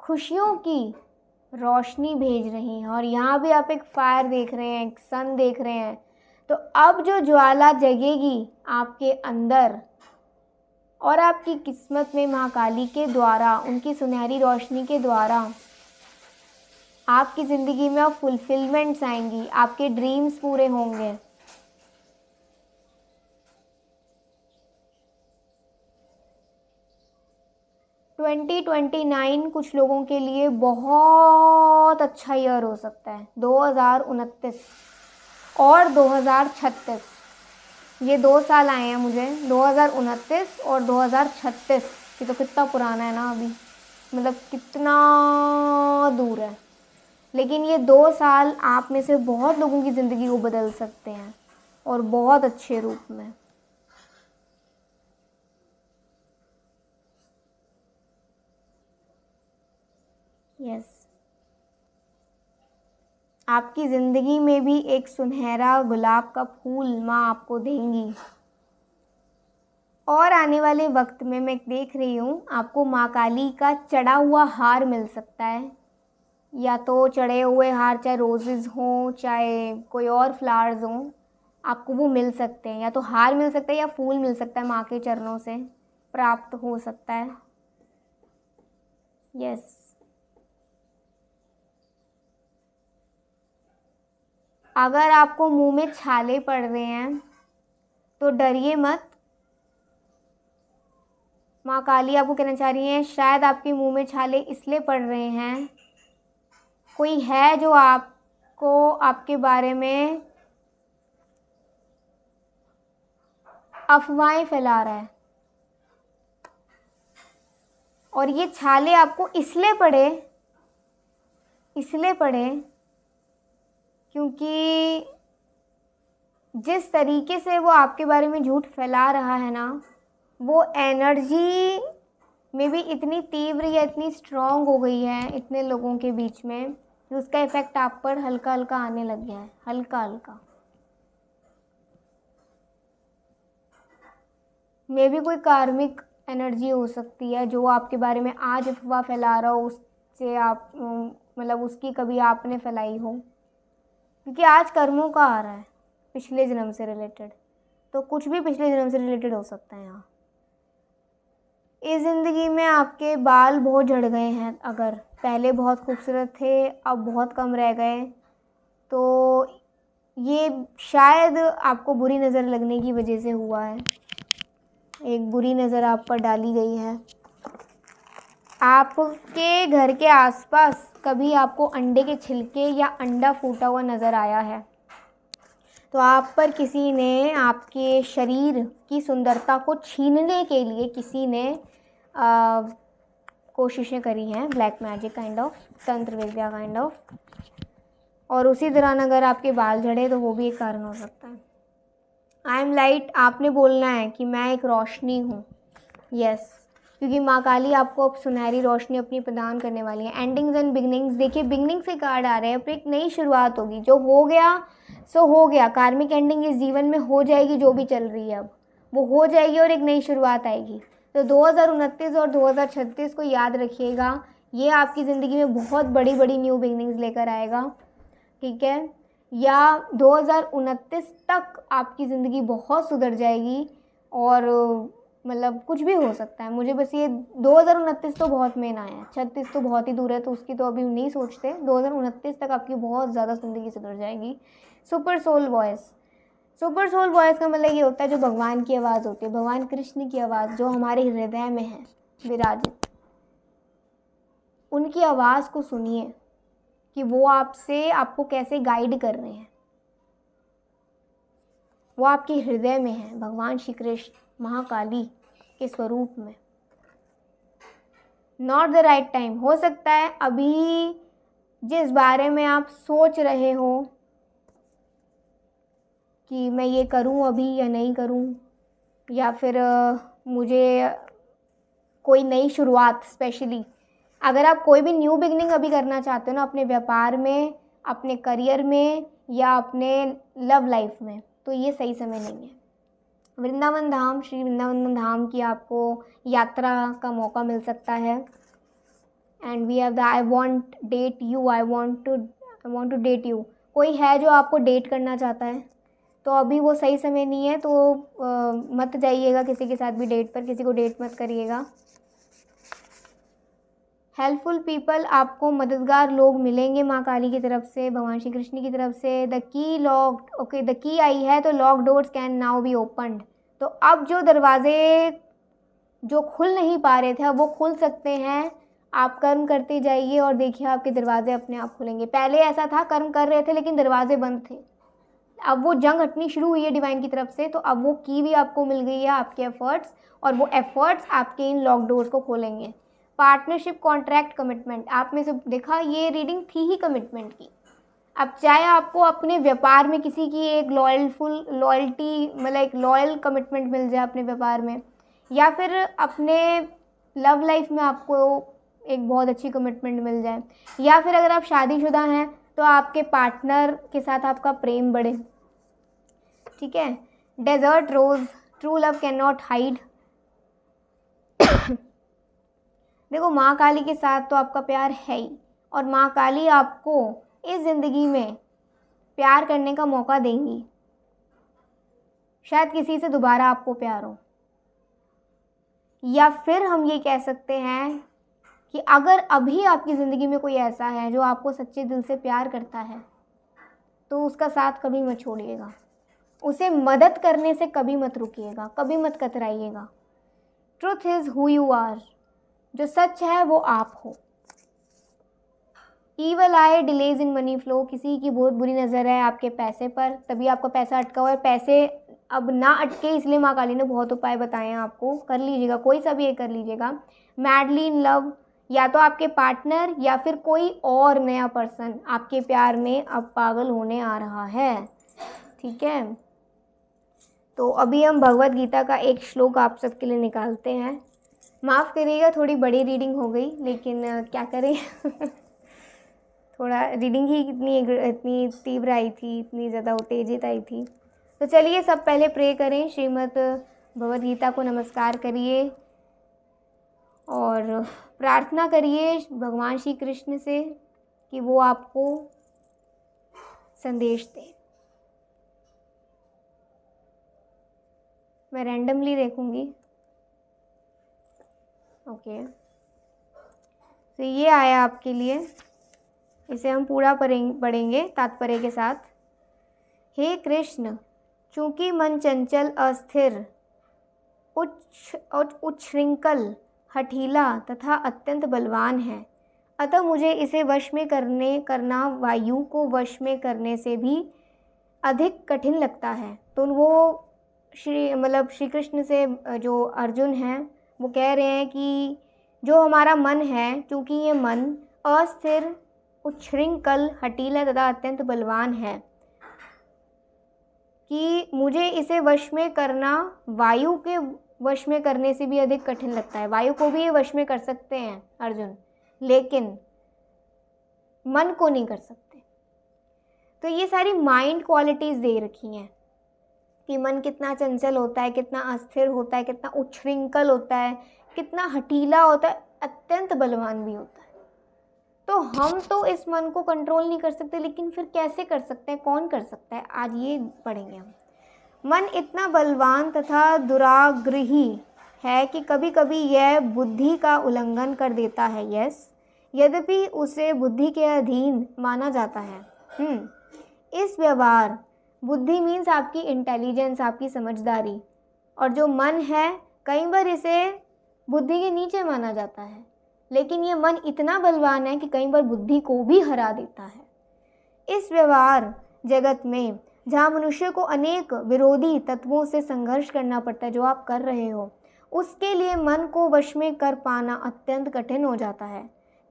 खुशियों की रोशनी भेज रही हैं, और यहाँ भी आप एक फायर देख रहे हैं, एक सन देख रहे हैं। तो अब जो ज्वाला जगेगी आपके अंदर, और आपकी किस्मत में महाकाली के द्वारा, उनकी सुनहरी रोशनी के द्वारा आपकी ज़िंदगी में अब फुलफिलमेंट्स आएंगी, आपके ड्रीम्स पूरे होंगे। ट्वेंटी 29 कुछ लोगों के लिए बहुत अच्छा ईयर हो सकता है। 2029 और 2036, ये 2 साल आए हैं मुझे, 2029 और 2036। ये तो कितना पुराना है ना, अभी मतलब कितना दूर है। लेकिन ये 2 साल आप में से बहुत लोगों की ज़िंदगी को बदल सकते हैं, और बहुत अच्छे रूप में। यस, आपकी ज़िंदगी में भी एक सुनहरा गुलाब का फूल माँ आपको देंगी। और आने वाले वक्त में मैं देख रही हूँ आपको माँ काली का चढ़ा हुआ हार मिल सकता है, या तो चढ़े हुए हार, चाहे रोजेज़ हों चाहे कोई और फ्लावर्स हों, आपको वो मिल सकते हैं। या तो हार मिल सकता है या फूल मिल सकता है, माँ के चरणों से प्राप्त हो सकता है। यस, अगर आपको मुंह में छाले पड़ रहे हैं तो डरिए मत। माँ काली आपको कहना चाह रही हैं शायद आपके मुंह में छाले इसलिए पड़ रहे हैं, कोई है जो आपको, आपके बारे में अफवाहें फैला रहा है। और ये छाले आपको इसलिए पड़े क्योंकि जिस तरीके से वो आपके बारे में झूठ फैला रहा है ना, वो एनर्जी में भी इतनी तीव्र या इतनी स्ट्रॉन्ग हो गई है इतने लोगों के बीच में कि उसका इफ़ेक्ट आप पर हल्का हल्का आने लग गया है, हल्का हल्का। मे भी कोई कार्मिक एनर्जी हो सकती है जो आपके बारे में आज अफवाह फैला रहा हो, उससे आप मतलब उसकी कभी आपने फैलाई हो, क्योंकि आज कर्मों का आ रहा है पिछले जन्म से रिलेटेड। तो कुछ भी पिछले जन्म से रिलेटेड हो सकता है। यहाँ इस ज़िंदगी में आपके बाल बहुत झड़ गए हैं, अगर पहले बहुत खूबसूरत थे अब बहुत कम रह गए, तो ये शायद आपको बुरी नज़र लगने की वजह से हुआ है। एक बुरी नज़र आप पर डाली गई है। आपके घर के आसपास कभी आपको अंडे के छिलके या अंडा फूटा हुआ नज़र आया है, तो आप पर किसी ने आपके शरीर की सुंदरता को छीनने के लिए किसी ने कोशिशें करी हैं, ब्लैक मैजिक काइंड ऑफ, तंत्र विद्या काइंड ऑफ। और उसी दौरान अगर आपके बाल झड़े तो वो भी एक कारण हो सकता है। आई एम लाइट, आपने बोलना है कि मैं एक रोशनी हूँ। यस, क्योंकि माँ काली आपको अब सुनहरी रोशनी अपनी प्रदान करने वाली है। एंडिंग्स एंड बिगनिंग्स, देखिए बिगनिंग्स के कार्ड आ रहे हैं, फिर एक नई शुरुआत होगी। जो हो गया सो हो गया, कार्मिक एंडिंग इस जीवन में हो जाएगी, जो भी चल रही है अब वो हो जाएगी और एक नई शुरुआत आएगी। तो 2029 और 2036 को याद रखिएगा, ये आपकी ज़िंदगी में बहुत बड़ी बड़ी न्यू बिगनिंग्स लेकर आएगा। ठीक है, या 2029 तक आपकी ज़िंदगी बहुत सुधर जाएगी और मतलब कुछ भी हो सकता है। मुझे बस ये 2029 तो बहुत मेन आया है, 36 तो बहुत ही दूर है, तो उसकी तो अभी नहीं सोचते। 2029 तक आपकी बहुत ज़्यादा ज़िंदगी सुधर जाएगी। Super soul voice, super soul voice का मतलब ये होता है जो भगवान की आवाज़ होती है, भगवान कृष्ण की आवाज़ जो हमारे हृदय में है विराजित। उनकी आवाज़ को सुनिए कि वो आपको कैसे गाइड कर रहे हैं। वो आपके हृदय में है, भगवान श्री कृष्ण महाकाली के स्वरूप में। Not the right time. हो सकता है अभी जिस बारे में आप सोच रहे हो कि मैं ये करूं अभी या नहीं करूं, या फिर मुझे कोई नई शुरुआत, स्पेशली अगर आप कोई भी न्यू बिगनिंग अभी करना चाहते हो ना अपने व्यापार में, अपने करियर में या अपने लव लाइफ में, तो ये सही समय नहीं है। वृंदावन धाम, श्री वृंदावन धाम की आपको यात्रा का मौका मिल सकता है। And we have the I want date you, I want to date you. कोई है जो आपको डेट करना चाहता है, तो अभी वो सही समय नहीं है, तो मत जाइएगा किसी के साथ भी डेट पर, किसी को डेट मत करिएगा। हेल्पफुल पीपल, आपको मददगार लोग मिलेंगे माँ काली की तरफ से, भगवान श्री कृष्ण की तरफ से। The key locked, okay, the key आई है तो lock doors can now be opened. तो अब जो दरवाजे जो खुल नहीं पा रहे थे अब वो खुल सकते हैं। आप कर्म करते जाइए और देखिए आपके दरवाजे अपने आप खुलेंगे। पहले ऐसा था, कर्म कर रहे थे लेकिन दरवाजे बंद थे। अब वो जंग हटनी शुरू हुई है डिवाइन की तरफ से, तो अब वो की भी आपको मिल गई है, आपके एफर्ट्स, और वो एफर्ट्स आपके इन लॉक डोर्स को खोलेंगे। पार्टनरशिप, कॉन्ट्रैक्ट, कमिटमेंट, आप में से देखा ये रीडिंग थी ही कमिटमेंट की। अब चाहे आपको अपने व्यापार में किसी की एक लॉयल्टी मतलब एक लॉयल कमिटमेंट मिल जाए अपने व्यापार में, या फिर अपने लव लाइफ में आपको एक बहुत अच्छी कमिटमेंट मिल जाए, या फिर अगर आप शादीशुदा हैं तो आपके पार्टनर के साथ आपका प्रेम बढ़े। ठीक है। Desert rose, true love can not hide. देखो माँ काली के साथ तो आपका प्यार है ही, और माँ काली आपको इस ज़िंदगी में प्यार करने का मौका देंगी। शायद किसी से दोबारा आपको प्यार हो, या फिर हम ये कह सकते हैं कि अगर अभी आपकी ज़िंदगी में कोई ऐसा है जो आपको सच्चे दिल से प्यार करता है, तो उसका साथ कभी मत छोड़िएगा, उसे मदद करने से कभी मत रुकिएगा, कभी मत कतराइएगा। Truth is who you are, जो सच है वो आप हो। Evil eye delays in money flow, किसी की बहुत बुरी नज़र है आपके पैसे पर, तभी आपका पैसा अटका हुआ है। पैसे अब ना अटके इसलिए माँ काली ने बहुत उपाय बताए हैं आपको, कर लीजिएगा, कोई सा भी एक कर लीजिएगा। मैडली इन लव, या तो आपके पार्टनर या फिर कोई और नया पर्सन आपके प्यार में अब पागल होने आ रहा है। ठीक है, तो अभी हम भगवत गीता का एक श्लोक आप सबके लिए निकालते हैं। माफ़ करिएगा थोड़ी बड़ी रीडिंग हो गई, लेकिन क्या करें थोड़ा रीडिंग ही इतनी तीव्र आई थी, इतनी ज़्यादा उत्तेजित आई थी। तो चलिए सब पहले प्रे करें, श्रीमद् भगवद गीता को नमस्कार करिए और प्रार्थना करिए भगवान श्री कृष्ण से कि वो आपको संदेश दें। मैं रैंडमली देखूंगी। ओके, तो ये आया आपके लिए, इसे हम पूरा पढ़ेंगे तात्पर्य के साथ। हे कृष्ण, चूँकि मन चंचल, अस्थिर, उच्छृंखल, हठीला तथा अत्यंत बलवान है, अतः मुझे इसे वश में करना वायु को वश में करने से भी अधिक कठिन लगता है। तो वो श्री कृष्ण से जो अर्जुन हैं वो कह रहे हैं कि जो हमारा मन है, चूँकि ये मन अस्थिर, उच्छृंखल, हठीला तथा अत्यंत बलवान है, कि मुझे इसे वश में करना वायु के वश में करने से भी अधिक कठिन लगता है। वायु को भी ये वश में कर सकते हैं अर्जुन, लेकिन मन को नहीं कर सकते। तो ये सारी माइंड क्वालिटीज़ दे रखी हैं कि मन कितना चंचल होता है, कितना अस्थिर होता है, कितना उच्छृंखल होता है, कितना हठीला होता है, अत्यंत बलवान भी होता है। तो हम तो इस मन को कंट्रोल नहीं कर सकते, लेकिन फिर कैसे कर सकते हैं, कौन कर सकता है, आज ये पढ़ेंगे हम। मन इतना बलवान तथा दुराग्रही है कि कभी कभी यह बुद्धि का उल्लंघन कर देता है, यस, यद्यपि उसे बुद्धि के अधीन माना जाता है। इस व्यवहार, बुद्धि मीन्स आपकी इंटेलिजेंस, आपकी समझदारी, और जो मन है कई बार इसे बुद्धि के नीचे माना जाता है, लेकिन ये मन इतना बलवान है कि कई बार बुद्धि को भी हरा देता है। इस व्यवहार जगत में जहाँ मनुष्य को अनेक विरोधी तत्वों से संघर्ष करना पड़ता है, जो आप कर रहे हो, उसके लिए मन को वश में कर पाना अत्यंत कठिन हो जाता है।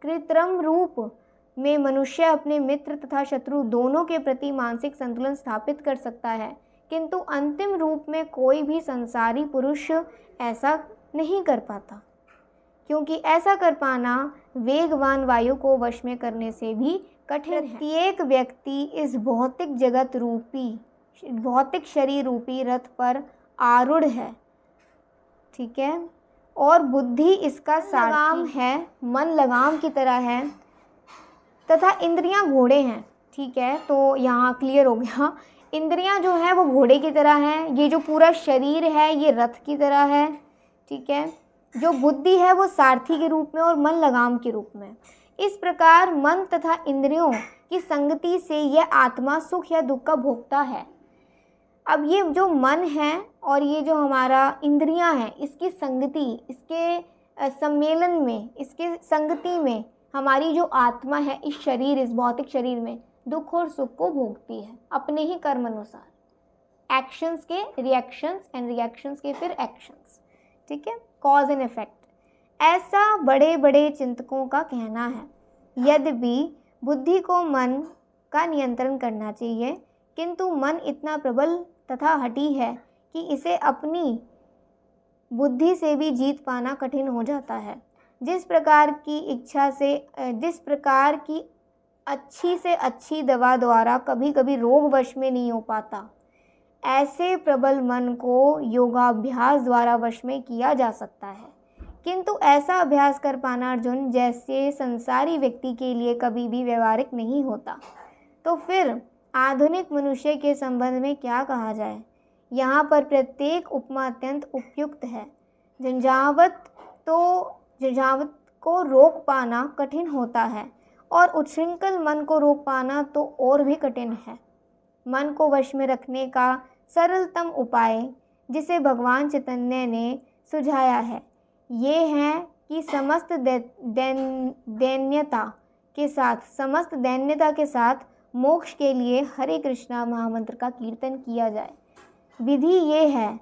कृत्रिम रूप में मनुष्य अपने मित्र तथा शत्रु दोनों के प्रति मानसिक संतुलन स्थापित कर सकता है, किंतु अंतिम रूप में कोई भी संसारी पुरुष ऐसा नहीं कर पाता, क्योंकि ऐसा कर पाना वेगवान वायु को वश में करने से भी कठिन है। प्रत्येक व्यक्ति इस भौतिक जगत रूपी, भौतिक शरीर रूपी रथ पर आरूढ़ है, ठीक है, और बुद्धि इसका लगाम है, मन लगाम की तरह है तथा इंद्रियां घोड़े हैं, ठीक है। तो यहाँ क्लियर हो गया, इंद्रियां जो है वो घोड़े की तरह हैं, ये जो पूरा शरीर है ये रथ की तरह है, ठीक है। जो बुद्धि है वो सारथी के रूप में और मन लगाम के रूप में। इस प्रकार मन तथा इंद्रियों की संगति से यह आत्मा सुख या दुख का भोगता है। अब ये जो मन है और ये जो हमारा इंद्रियां हैं, इसकी संगति, इसके सम्मेलन में, इसके संगति में हमारी जो आत्मा है इस शरीर, इस भौतिक शरीर में दुख और सुख को भोगती है अपने ही कर्म अनुसार। एक्शंस के रिएक्शंस एंड रिएक्शंस के फिर एक्शंस, ठीक है, कॉज एंड इफेक्ट। ऐसा बड़े बड़े चिंतकों का कहना है। यद्यपि बुद्धि को मन का नियंत्रण करना चाहिए, किंतु मन इतना प्रबल तथा हठी है कि इसे अपनी बुद्धि से भी जीत पाना कठिन हो जाता है। जिस प्रकार की अच्छी से अच्छी दवा द्वारा कभी कभी रोग वश में नहीं हो पाता, ऐसे प्रबल मन को योगाभ्यास द्वारा वश में किया जा सकता है, किंतु ऐसा अभ्यास कर पाना अर्जुन जैसे संसारी व्यक्ति के लिए कभी भी व्यवहारिक नहीं होता। तो फिर आधुनिक मनुष्य के संबंध में क्या कहा जाए। यहाँ पर प्रत्येक उपमा अत्यंत उपयुक्त है। झंझावत को रोक पाना कठिन होता है और उच्छृंखल मन को रोक पाना तो और भी कठिन है। मन को वश में रखने का सरलतम उपाय जिसे भगवान चैतन्य ने सुझाया है ये है कि समस्त दैन्यता के साथ मोक्ष के लिए हरे कृष्णा महामंत्र का कीर्तन किया जाए। विधि ये है,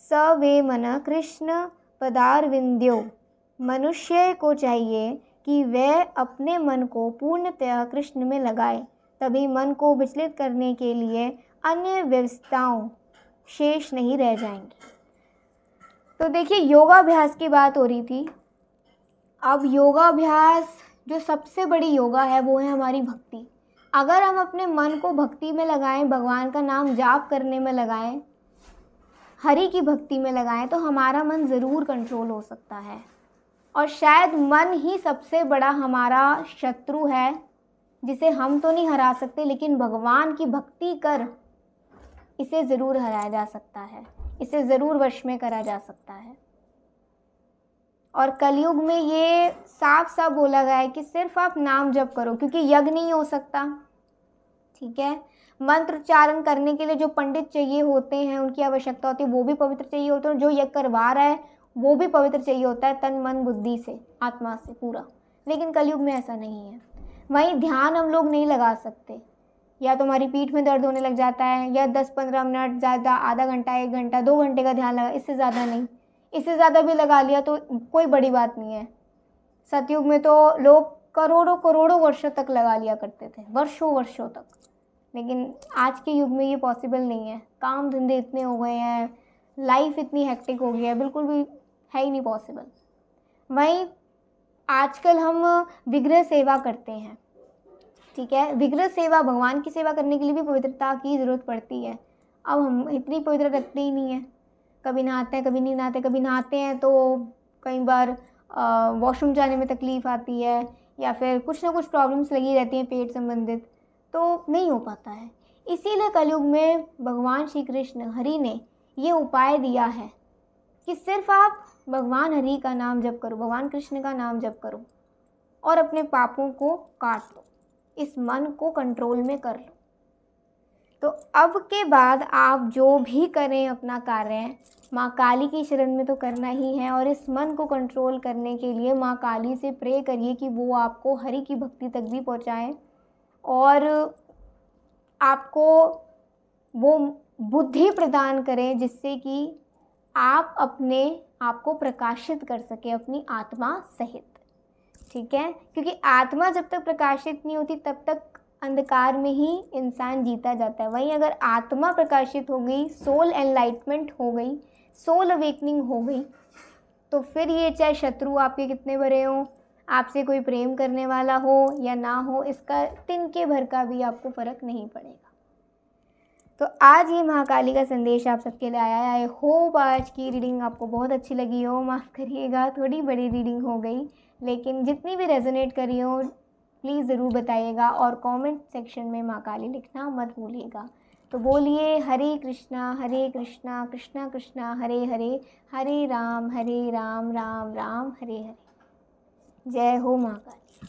स वे मन कृष्ण पदारविंद्यो। मनुष्य को चाहिए कि वह अपने मन को पूर्णतः कृष्ण में लगाए, तभी मन को विचलित करने के लिए अन्य व्यवस्थाओं शेष नहीं रह जाएंगी। तो देखिए, योगाभ्यास की बात हो रही थी। अब योगाभ्यास, जो सबसे बड़ी योगा है वो है हमारी भक्ति। अगर हम अपने मन को भक्ति में लगाएं, भगवान का नाम जाप करने में लगाएं, हरि की भक्ति में लगाएं, तो हमारा मन ज़रूर कंट्रोल हो सकता है। और शायद मन ही सबसे बड़ा हमारा शत्रु है, जिसे हम तो नहीं हरा सकते, लेकिन भगवान की भक्ति कर इसे ज़रूर हराया जा सकता है, इसे ज़रूर वश में करा जा सकता है। और कलयुग में ये साफ साफ बोला गया है कि सिर्फ आप नाम जप करो, क्योंकि यज्ञ नहीं हो सकता, ठीक है। मंत्रोच्चारण करने के लिए जो पंडित चाहिए होते हैं, उनकी आवश्यकता होती है, वो भी पवित्र चाहिए होते हैं। जो यज्ञ करवा रहा है वो भी पवित्र चाहिए होता है, तन मन बुद्धि से, आत्मा से पूरा। लेकिन कलयुग में ऐसा नहीं है। वहीं ध्यान हम लोग नहीं लगा सकते, या तो हमारी पीठ में दर्द होने लग जाता है, या 10-15 मिनट, ज़्यादा आधा घंटा, 1 घंटा, 2 घंटे का ध्यान लगा, इससे ज़्यादा नहीं। इससे ज़्यादा भी लगा लिया तो कोई बड़ी बात नहीं है। सतयुग में तो लोग करोड़ों वर्षों तक लगा लिया करते थे, वर्षों तक। लेकिन आज के युग में ये पॉसिबल नहीं है। काम धंधे इतने हो गए हैं, लाइफ इतनी हेक्टिक हो गई है, बिल्कुल भी है ही नहीं पॉसिबल। वहीं आजकल हम विग्रह सेवा करते हैं, ठीक है। विग्रह सेवा, भगवान की सेवा करने के लिए भी पवित्रता की ज़रूरत पड़ती है। अब हम इतनी पवित्र रखते ही नहीं है। कभी नहाते हैं, कभी नहीं नहाते। कभी नहाते हैं तो कई बार वॉशरूम जाने में तकलीफ़ आती है, या फिर कुछ ना कुछ प्रॉब्लम्स लगी रहती हैं पेट संबंधित, तो नहीं हो पाता है। इसीलिए कलयुग में भगवान श्री कृष्ण हरि ने ये उपाय दिया है कि सिर्फ आप भगवान हरि का नाम जप करो, भगवान कृष्ण का नाम जप करो और अपने पापों को काट लो, इस मन को कंट्रोल में कर लो। तो अब के बाद आप जो भी करें अपना कार्य माँ काली की शरण में तो करना ही है, और इस मन को कंट्रोल करने के लिए माँ काली से प्रे करिए कि वो आपको हरि की भक्ति तक भी पहुँचाएँ और आपको वो बुद्धि प्रदान करें जिससे कि आप अपने आप को प्रकाशित कर सकें अपनी आत्मा सहित, ठीक है। क्योंकि आत्मा जब तक प्रकाशित नहीं होती तब तक अंधकार में ही इंसान जीता जाता है। वहीं अगर आत्मा प्रकाशित हो गई, सोल एनलाइटमेंट हो गई, सोल अवेकनिंग हो गई, तो फिर ये चाहे शत्रु आपके कितने बड़े हों, आपसे कोई प्रेम करने वाला हो या ना हो, इसका तिनके भर का भी आपको फ़र्क नहीं पड़ेगा। तो आज ये महाकाली का संदेश आप सबके लिए आया है। आई होप आज की रीडिंग आपको बहुत अच्छी लगी हो। माफ़ करिएगा, थोड़ी बड़ी रीडिंग हो गई, लेकिन जितनी भी रेजोनेट करी हो प्लीज़ ज़रूर बताइएगा और कमेंट सेक्शन में महाकाली लिखना मत भूलिएगा। तो बोलिए हरे कृष्णा कृष्णा कृष्णा हरे हरे, हरे राम राम राम हरे हरे। जय हो महाकाली।